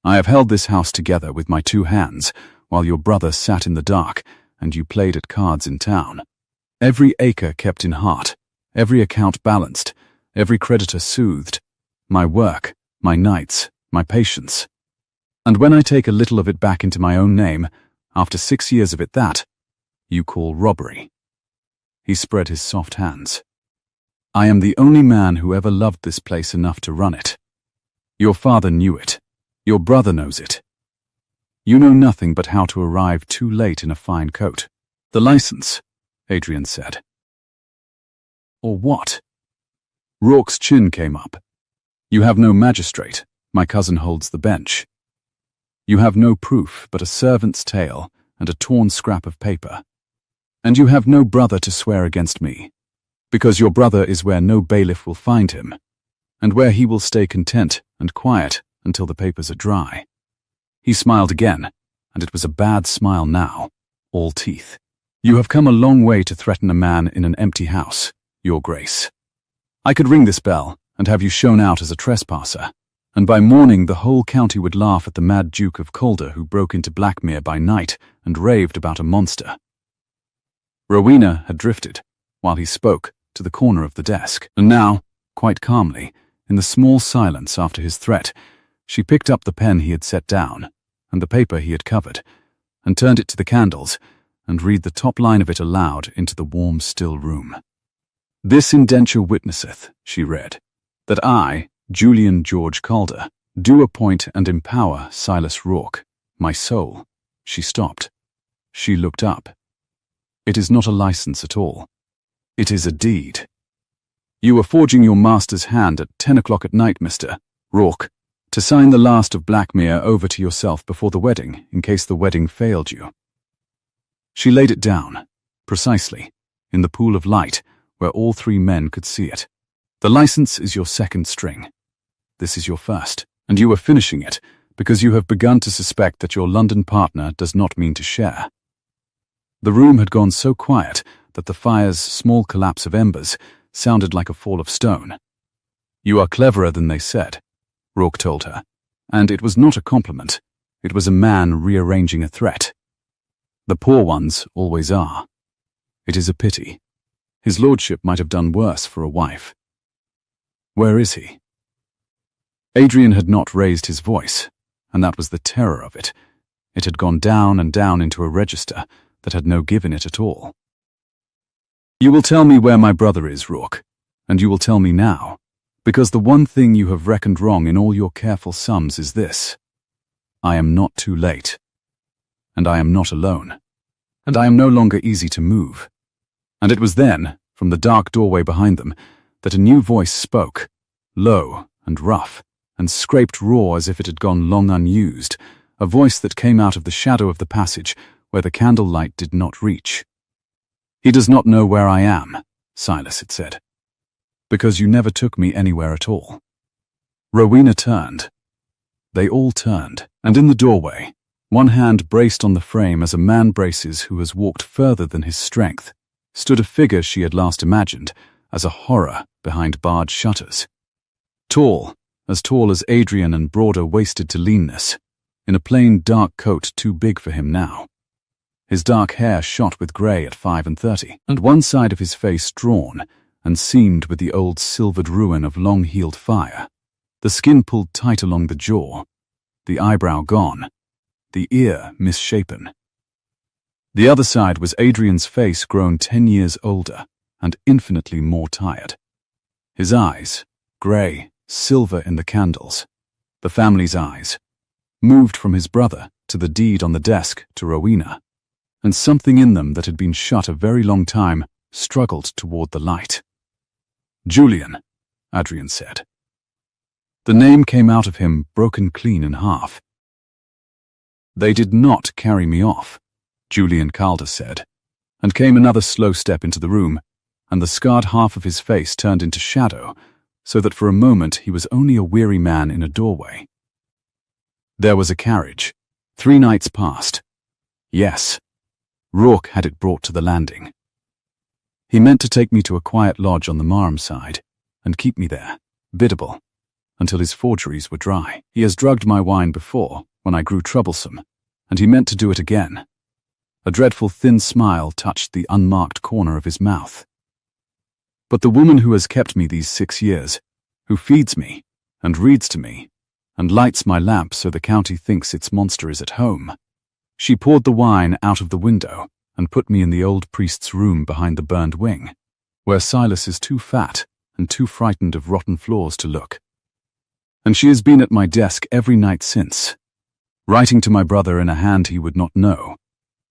A: I have held this house together with my 2 hands while your brother sat in the dark and you played at cards in town. Every acre kept in heart, every account balanced, every creditor soothed, my work, my nights, my patience. And when I take a little of it back into my own name, after 6 years of it that, you call robbery. He spread his soft hands. I am the only man who ever loved this place enough to run it. Your father knew it. Your brother knows it. You know nothing but how to arrive too late in a fine coat. The license, Adrian said. Or what? Rourke's chin came up. You have no magistrate. My cousin holds the bench. You have no proof but a servant's tale and a torn scrap of paper. And you have no brother to swear against me, because your brother is where no bailiff will find him, and where he will stay content and quiet until the papers are dry. He smiled again, and it was a bad smile now, all teeth. You have come a long way to threaten a man in an empty house, Your Grace. I could ring this bell and have you shown out as a trespasser, and by morning the whole county would laugh at the mad Duke of Calder who broke into Blackmere by night and raved about a monster. Rowena had drifted, while he spoke, to the corner of the desk, and now, quite calmly, in the small silence after his threat, she picked up the pen he had set down, and the paper he had covered, and turned it to the candles, and read the top line of it aloud into the warm, still room. This indenture witnesseth, she read, that I, Julian George Calder, do appoint and empower Silas Rourke, my soul. She stopped. She looked up. It is not a license at all. It is a deed. You are forging your master's hand at 10 o'clock at night, Mr. Rourke, to sign the last of Blackmere over to yourself before the wedding, in case the wedding failed you. She laid it down, precisely, in the pool of light, where all three men could see it. The license is your second string. This is your first, and you are finishing it, because you have begun to suspect that your London partner does not mean to share. The room had gone so quiet that the fire's small collapse of embers sounded like a fall of stone. You are cleverer than they said, Rourke told her, and it was not a compliment. It was a man rearranging a threat. The poor ones always are. It is a pity. His lordship might have done worse for a wife. Where is he? Adrian had not raised his voice, and that was the terror of it. It had gone down and down into a register that had no give in it at all. You will tell me where my brother is, Rourke, and you will tell me now, because the one thing you have reckoned wrong in all your careful sums is this. I am not too late, and I am not alone, and I am no longer easy to move. And it was then, from the dark doorway behind them, that a new voice spoke, low and rough, and scraped raw as if it had gone long unused, a voice that came out of the shadow of the passage where the candlelight did not reach. He does not know where I am, Silas, it said, because you never took me anywhere at all. Rowena turned. They all turned, and in the doorway, one hand braced on the frame as a man braces who has walked further than his strength, stood a figure she had last imagined as a horror behind barred shutters. Tall as Adrian and broader waisted to leanness, in a plain dark coat too big for him now. His dark hair shot with grey at 35, and one side of his face drawn and seamed with the old silvered ruin of long-healed fire, the skin pulled tight along the jaw, the eyebrow gone, the ear misshapen. The other side was Adrian's face grown 10 years older and infinitely more tired. His eyes, grey, silver in the candles, the family's eyes, moved from his brother to the deed on the desk to Rowena, and something in them that had been shut a very long time struggled toward the light. Julian, Adrian said. The name came out of him broken clean in half. They did not carry me off, Julian Calder said, and came another slow step into the room, and the scarred half of his face turned into shadow, so that for a moment he was only a weary man in a doorway. There was a carriage. 3 nights passed. Yes, Rourke had it brought to the landing. He meant to take me to a quiet lodge on the Marham side, and keep me there, biddable, until his forgeries were dry. He has drugged my wine before, when I grew troublesome, and he meant to do it again. A dreadful thin smile touched the unmarked corner of his mouth. But the woman who has kept me these 6 years, who feeds me, and reads to me, and lights my lamp so the county thinks its monster is at home, she poured the wine out of the window and put me in the old priest's room behind the burned wing, where Silas is too fat and too frightened of rotten floors to look. And she has been at my desk every night since, writing to my brother in a hand he would not know,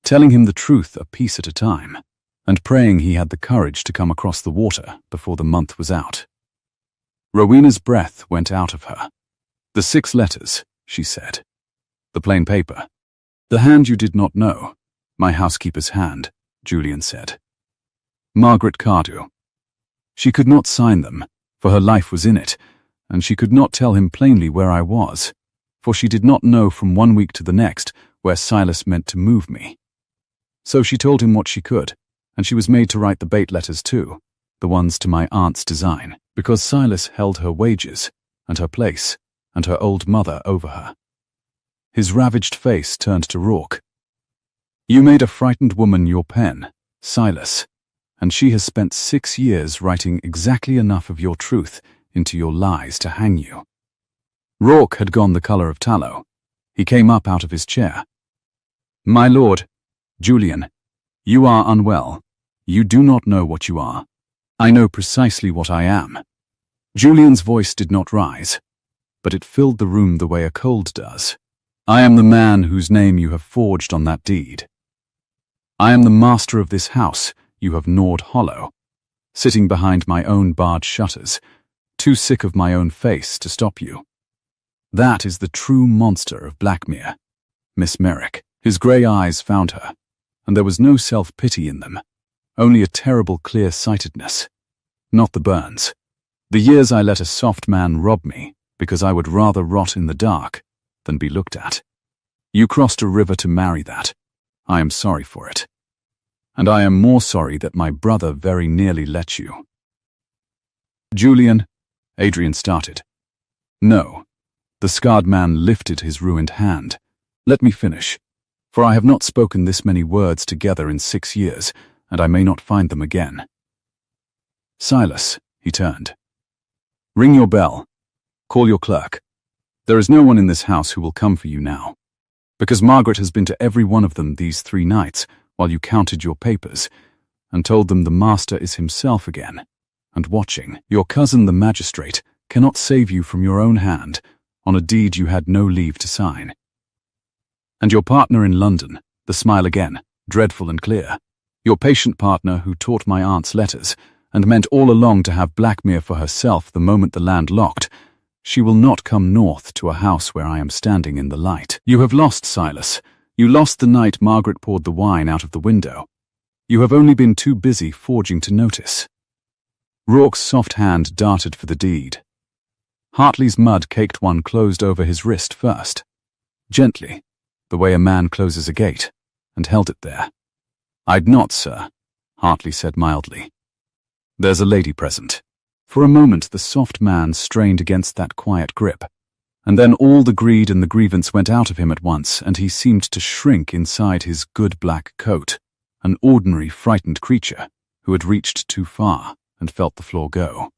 A: telling him the truth a piece at a time, and praying he had the courage to come across the water before the month was out. Rowena's breath went out of her. The 6 letters, she said. The plain paper. The hand you did not know. My housekeeper's hand, Julian said. Margaret Cardew. She could not sign them, for her life was in it, and she could not tell him plainly where I was, for she did not know from 1 week to the next where Silas meant to move me. So she told him what she could, and she was made to write the bait letters too, the ones to my aunt's design, because Silas held her wages, and her place, and her old mother over her. His ravaged face turned to Rourke. You made a frightened woman your pen, Silas, and she has spent 6 years writing exactly enough of your truth into your lies to hang you. Rourke had gone the colour of tallow. He came up out of his chair. My lord, Julian, you are unwell. You do not know what you are. I know precisely what I am. Julian's voice did not rise, but it filled the room the way a cold does. I am the man whose name you have forged on that deed. I am the master of this house you have gnawed hollow, sitting behind my own barred shutters, too sick of my own face to stop you. That is the true monster of Blackmere, Miss Merrick. His grey eyes found her, and there was no self-pity in them, only a terrible clear-sightedness. Not the burns. The years I let a soft man rob me because I would rather rot in the dark than be looked at. You crossed a river to marry that. I am sorry for it. And I am more sorry that my brother very nearly let you. Julian, Adrian started. No. The scarred man lifted his ruined hand. Let me finish, for I have not spoken this many words together in 6 years, and I may not find them again. Silas, he turned. Ring your bell. Call your clerk. There is no one in this house who will come for you now, because Margaret has been to every one of them these 3 nights while you counted your papers, and told them the master is himself again, and watching. Your cousin the magistrate cannot save you from your own hand on a deed you had no leave to sign. And your partner in London, the smile again, dreadful and clear, your patient partner who taught my aunt's letters, and meant all along to have Blackmere for herself the moment the land locked, she will not come north to a house where I am standing in the light. You have lost, Silas. You lost the night Margaret poured the wine out of the window. You have only been too busy forging to notice. Rourke's soft hand darted for the deed. Hartley's mud-caked one closed over his wrist first, gently, the way a man closes a gate, and held it there. I'd not, sir, Hartley said mildly. There's a lady present. For a moment the soft man strained against that quiet grip, and then all the greed and the grievance went out of him at once, and he seemed to shrink inside his good black coat, an ordinary frightened creature who had reached too far and felt the floor go.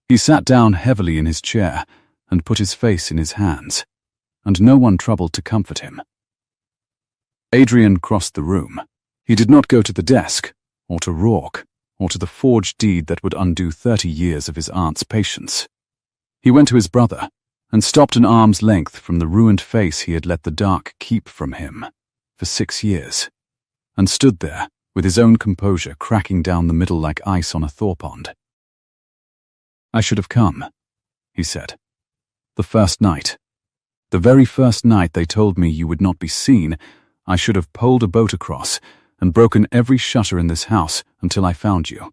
A: He sat down heavily in his chair and put his face in his hands, and no one troubled to comfort him. Adrian crossed the room. He did not go to the desk, or to Rourke, or to the forged deed that would undo 30 years of his aunt's patience. He went to his brother, and stopped an arm's length from the ruined face he had let the dark keep from him for 6 years, and stood there with his own composure cracking down the middle like ice on a thaw pond. I should have come, he said. The first night. The very first night they told me you would not be seen, I should have poled a boat across and broken every shutter in this house until I found you.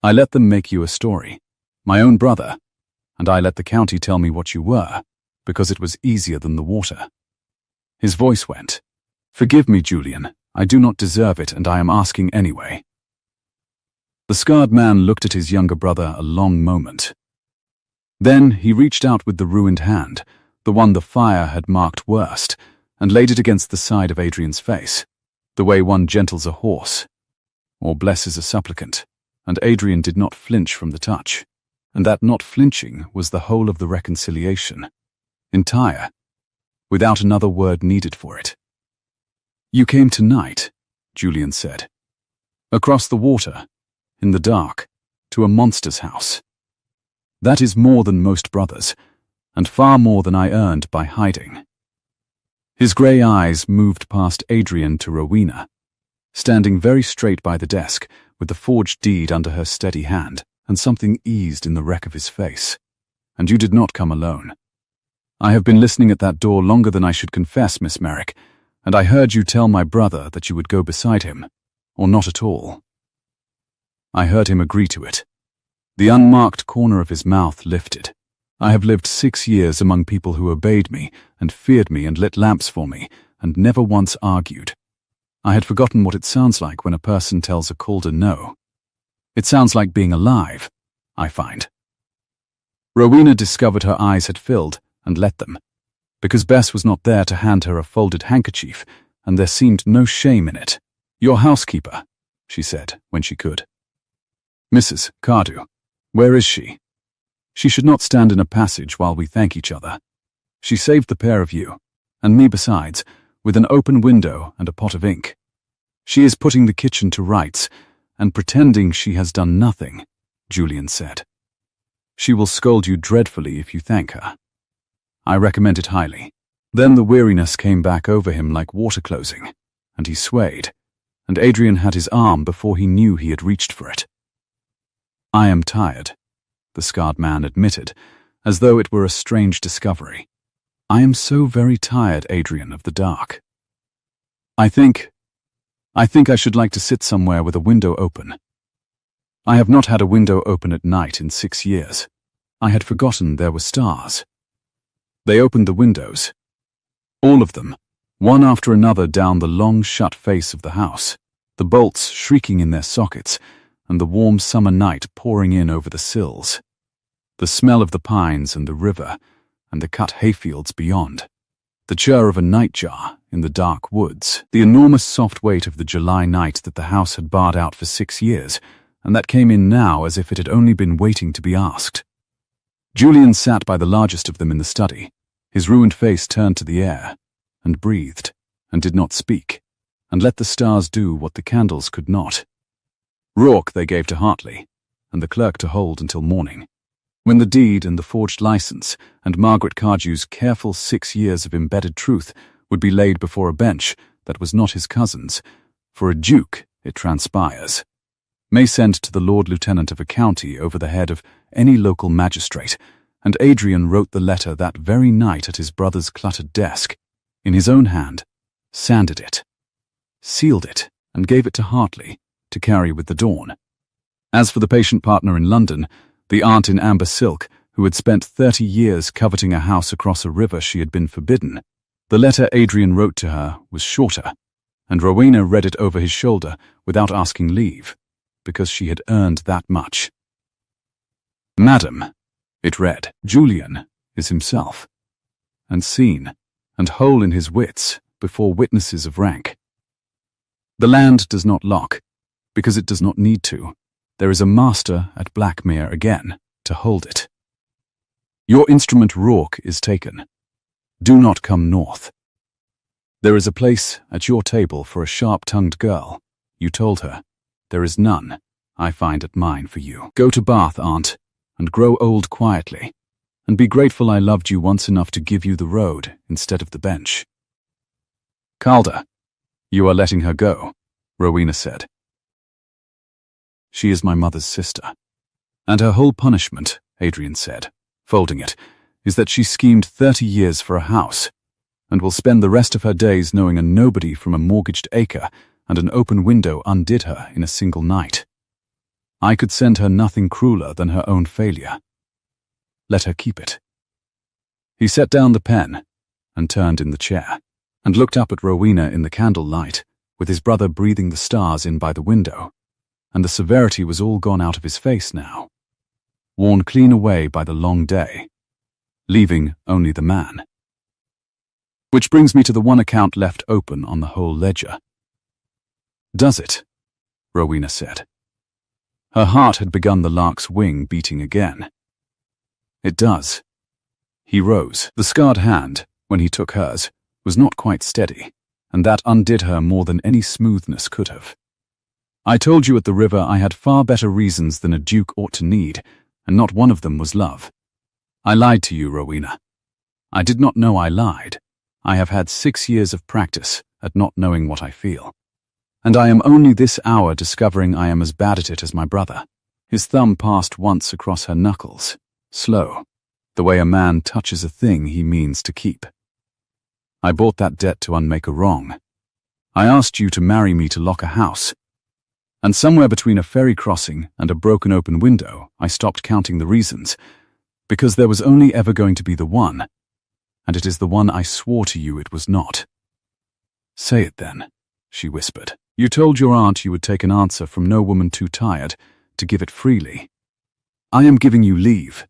A: I let them make you a story, my own brother, and I let the county tell me what you were, because it was easier than the water. His voice went. Forgive me, Julian, I do not deserve it, and I am asking anyway. The scarred man looked at his younger brother a long moment. Then he reached out with the ruined hand, the one the fire had marked worst, and laid it against the side of Adrian's face, the way one gentles a horse, or blesses a supplicant, and Adrian did not flinch from the touch, and that not flinching was the whole of the reconciliation, entire, without another word needed for it. You came tonight, Julian said, across the water, in the dark, to a monster's house. That is more than most brothers, and far more than I earned by hiding. His grey eyes moved past Adrian to Rowena, standing very straight by the desk, with the forged deed under her steady hand, and something eased in the wreck of his face. And you did not come alone. I have been listening at that door longer than I should confess, Miss Merrick, and I heard you tell my brother that you would go beside him, or not at all. I heard him agree to it. The unmarked corner of his mouth lifted. I have lived 6 years among people who obeyed me and feared me and lit lamps for me and never once argued. I had forgotten what it sounds like when a person tells a Calder no. It sounds like being alive, I find. Rowena discovered her eyes had filled and let them, because Bess was not there to hand her a folded handkerchief, and there seemed no shame in it. Your housekeeper, she said when she could. Mrs. Cardew, where is she? She should not stand in a passage while we thank each other. She saved the pair of you, and me besides, with an open window and a pot of ink. She is putting the kitchen to rights, and pretending she has done nothing, Julian said. She will scold you dreadfully if you thank her. I recommend it highly." Then the weariness came back over him like water closing, and he swayed, and Adrian had his arm before he knew he had reached for it. "I am tired," the scarred man admitted, as though it were a strange discovery. "I am so very tired, Adrian, of the dark. I think I should like to sit somewhere with a window open. I have not had a window open at night in 6 years. I had forgotten there were stars." They opened the windows. All of them, one after another down the long shut face of the house, the bolts shrieking in their sockets, and the warm summer night pouring in over the sills. The smell of the pines and the river, and the cut hayfields beyond. The chirr of a nightjar in the dark woods, the enormous soft weight of the July night that the house had barred out for 6 years, and that came in now as if it had only been waiting to be asked. Julian sat by the largest of them in the study, his ruined face turned to the air, and breathed, and did not speak, and let the stars do what the candles could not. Rourke they gave to Hartley, and the clerk to hold until morning, when the deed and the forged license and Margaret Cardew's careful 6 years of embedded truth would be laid before a bench that was not his cousin's, for a duke, it transpires, may send to the Lord Lieutenant of a county over the head of any local magistrate, and Adrian wrote the letter that very night at his brother's cluttered desk, in his own hand, sanded it, sealed it, and gave it to Hartley to carry with the dawn. As for the patient partner in London, the aunt in amber silk, who had spent 30 years coveting a house across a river she had been forbidden, the letter Adrian wrote to her was shorter, and Rowena read it over his shoulder without asking leave, because she had earned that much. "Madam," it read, "Julian is himself, and seen, and whole in his wits, before witnesses of rank. The land does not lock, because it does not need to. There is a master at Blackmere again, to hold it. Your instrument Rourke is taken. Do not come north. There is a place at your table for a sharp-tongued girl. You told her. There is none, I find at mine for you. Go to Bath, aunt, and grow old quietly, and be grateful I loved you once enough to give you the road instead of the bench." "Calder, you are letting her go," Rowena said. "She is my mother's sister. And her whole punishment," Adrian said, folding it, "is that she schemed 30 years for a house, and will spend the rest of her days knowing a nobody from a mortgaged acre and an open window undid her in a single night. I could send her nothing crueler than her own failure. Let her keep it." He set down the pen and turned in the chair, and looked up at Rowena in the candle light, with his brother breathing the stars in by the window, and the severity was all gone out of his face now, worn clean away by the long day, leaving only the man. Which brings me to the one account left open on the whole ledger. "Does it?" Rowena said. Her heart had begun the lark's wing beating again. "It does." He rose. The scarred hand, when he took hers, was not quite steady, and that undid her more than any smoothness could have. "I told you at the river I had far better reasons than a duke ought to need, and not one of them was love. I lied to you, Rowena. I did not know I lied. I have had 6 years of practice at not knowing what I feel. And I am only this hour discovering I am as bad at it as my brother." His thumb passed once across her knuckles, slow, the way a man touches a thing he means to keep. "I bought that debt to unmake a wrong. I asked you to marry me to lock a house. And somewhere between a ferry crossing and a broken open window, I stopped counting the reasons, because there was only ever going to be the one, and it is the one I swore to you it was not." "Say it then," she whispered. "You told your aunt you would take an answer from no woman too tired to give it freely. I am giving you leave.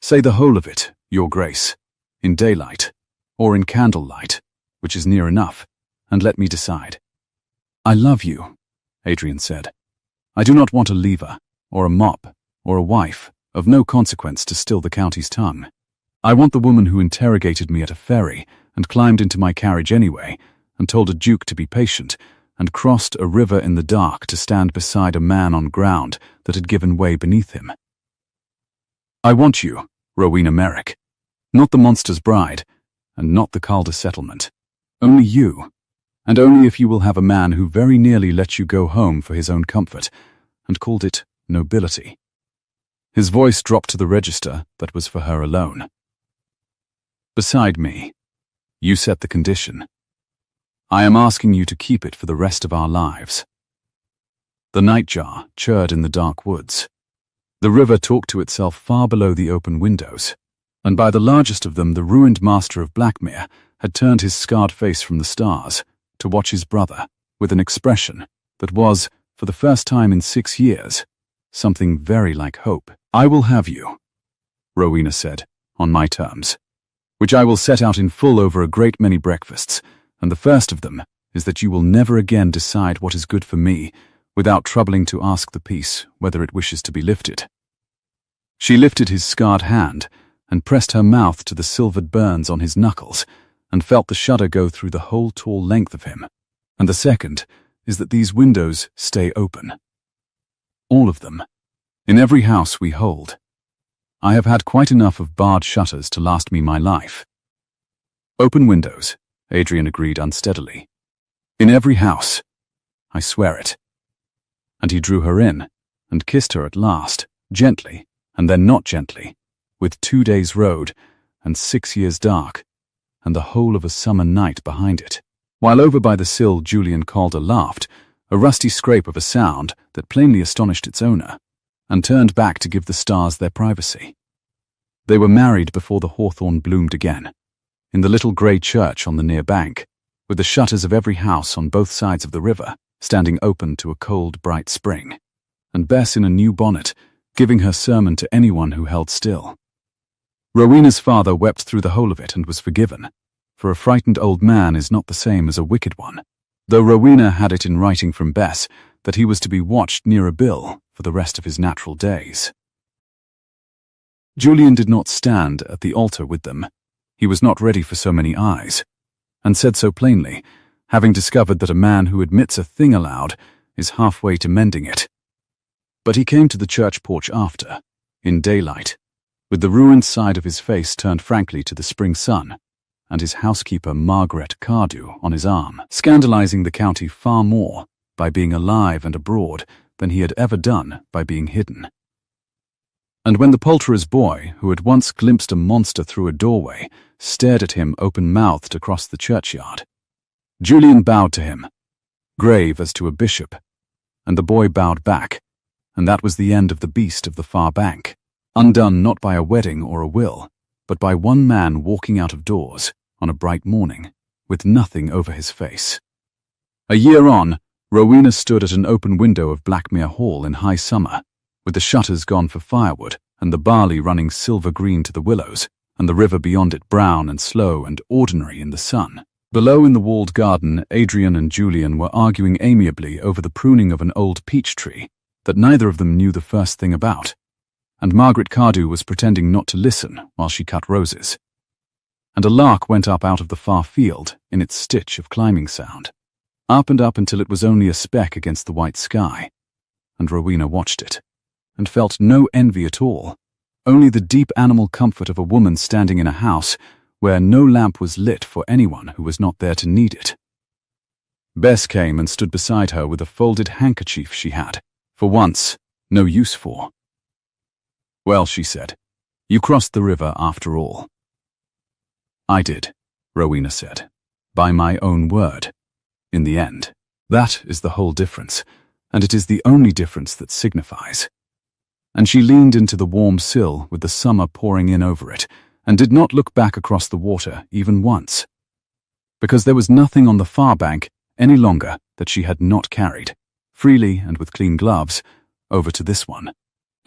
A: Say the whole of it, your grace, in daylight, or in candlelight, which is near enough, and let me decide." "I love you," Adrian said. "I do not want a lever, or a mop, or a wife, of no consequence to still the county's tongue. I want the woman who interrogated me at a ferry and climbed into my carriage anyway, and told a duke to be patient, and crossed a river in the dark to stand beside a man on ground that had given way beneath him. I want you, Rowena Merrick. Not the monster's bride, and not the Calder settlement. Only you, and only if you will have a man who very nearly let you go home for his own comfort, and called it nobility. His voice dropped to the register that was for her alone. Beside me, you set the condition. I am asking you to keep it for the rest of our lives. The nightjar chirred in the dark woods. The river talked to itself far below the open windows, and by the largest of them the ruined master of Blackmere had turned his scarred face from the stars to watch his brother with an expression that was, for the first time in 6 years, something very like hope. I will have you, Rowena said, on my terms, which I will set out in full over a great many breakfasts, and the first of them is that you will never again decide what is good for me without troubling to ask the peace whether it wishes to be lifted. She lifted his scarred hand and pressed her mouth to the silvered burns on his knuckles and felt the shudder go through the whole tall length of him. And the second is that these windows stay open. All of them. In every house we hold. I have had quite enough of barred shutters to last me my life. Open windows, Adrian agreed unsteadily. In every house. I swear it. And he drew her in and kissed her at last, gently, and then not gently, with 2 days' road and 6 years dark, and the whole of a summer night behind it. While over by the sill Julian Calder laughed, a rusty scrape of a sound that plainly astonished its owner, and turned back to give the stars their privacy. They were married before the hawthorn bloomed again, in the little grey church on the near bank, with the shutters of every house on both sides of the river standing open to a cold, bright spring, and Bess in a new bonnet, giving her sermon to anyone who held still. Rowena's father wept through the whole of it and was forgiven, for a frightened old man is not the same as a wicked one, though Rowena had it in writing from Bess that he was to be watched near a bill for the rest of his natural days. Julian did not stand at the altar with them. He was not ready for so many eyes, and said so plainly, having discovered that a man who admits a thing aloud is halfway to mending it. But he came to the church porch after, in daylight, with the ruined side of his face turned frankly to the spring sun, and his housekeeper Margaret Cardew on his arm, scandalizing the county far more by being alive and abroad than he had ever done by being hidden. And when the poulterer's boy, who had once glimpsed a monster through a doorway, stared at him open-mouthed across the churchyard, Julian bowed to him, grave as to a bishop, and the boy bowed back, and that was the end of the beast of the far bank, undone not by a wedding or a will, but by one man walking out of doors on a bright morning, with nothing over his face. A year on, Rowena stood at an open window of Blackmere Hall in high summer, with the shutters gone for firewood and the barley running silver-green to the willows, and the river beyond it brown and slow and ordinary in the sun. Below in the walled garden, Adrian and Julian were arguing amiably over the pruning of an old peach tree that neither of them knew the first thing about, and Margaret Cardew was pretending not to listen while she cut roses. And a lark went up out of the far field in its stitch of climbing sound, up and up until it was only a speck against the white sky, and Rowena watched it, and felt no envy at all, only the deep animal comfort of a woman standing in a house where no lamp was lit for anyone who was not there to need it. Bess came and stood beside her with a folded handkerchief she had, for once, no use for. "Well," she said, "you crossed the river after all." "I did," Rowena said, "by my own word, in the end. That is the whole difference, and it is the only difference that signifies." And she leaned into the warm sill with the summer pouring in over it, and did not look back across the water even once, because there was nothing on the far bank any longer that she had not carried, freely and with clean gloves, over to this one.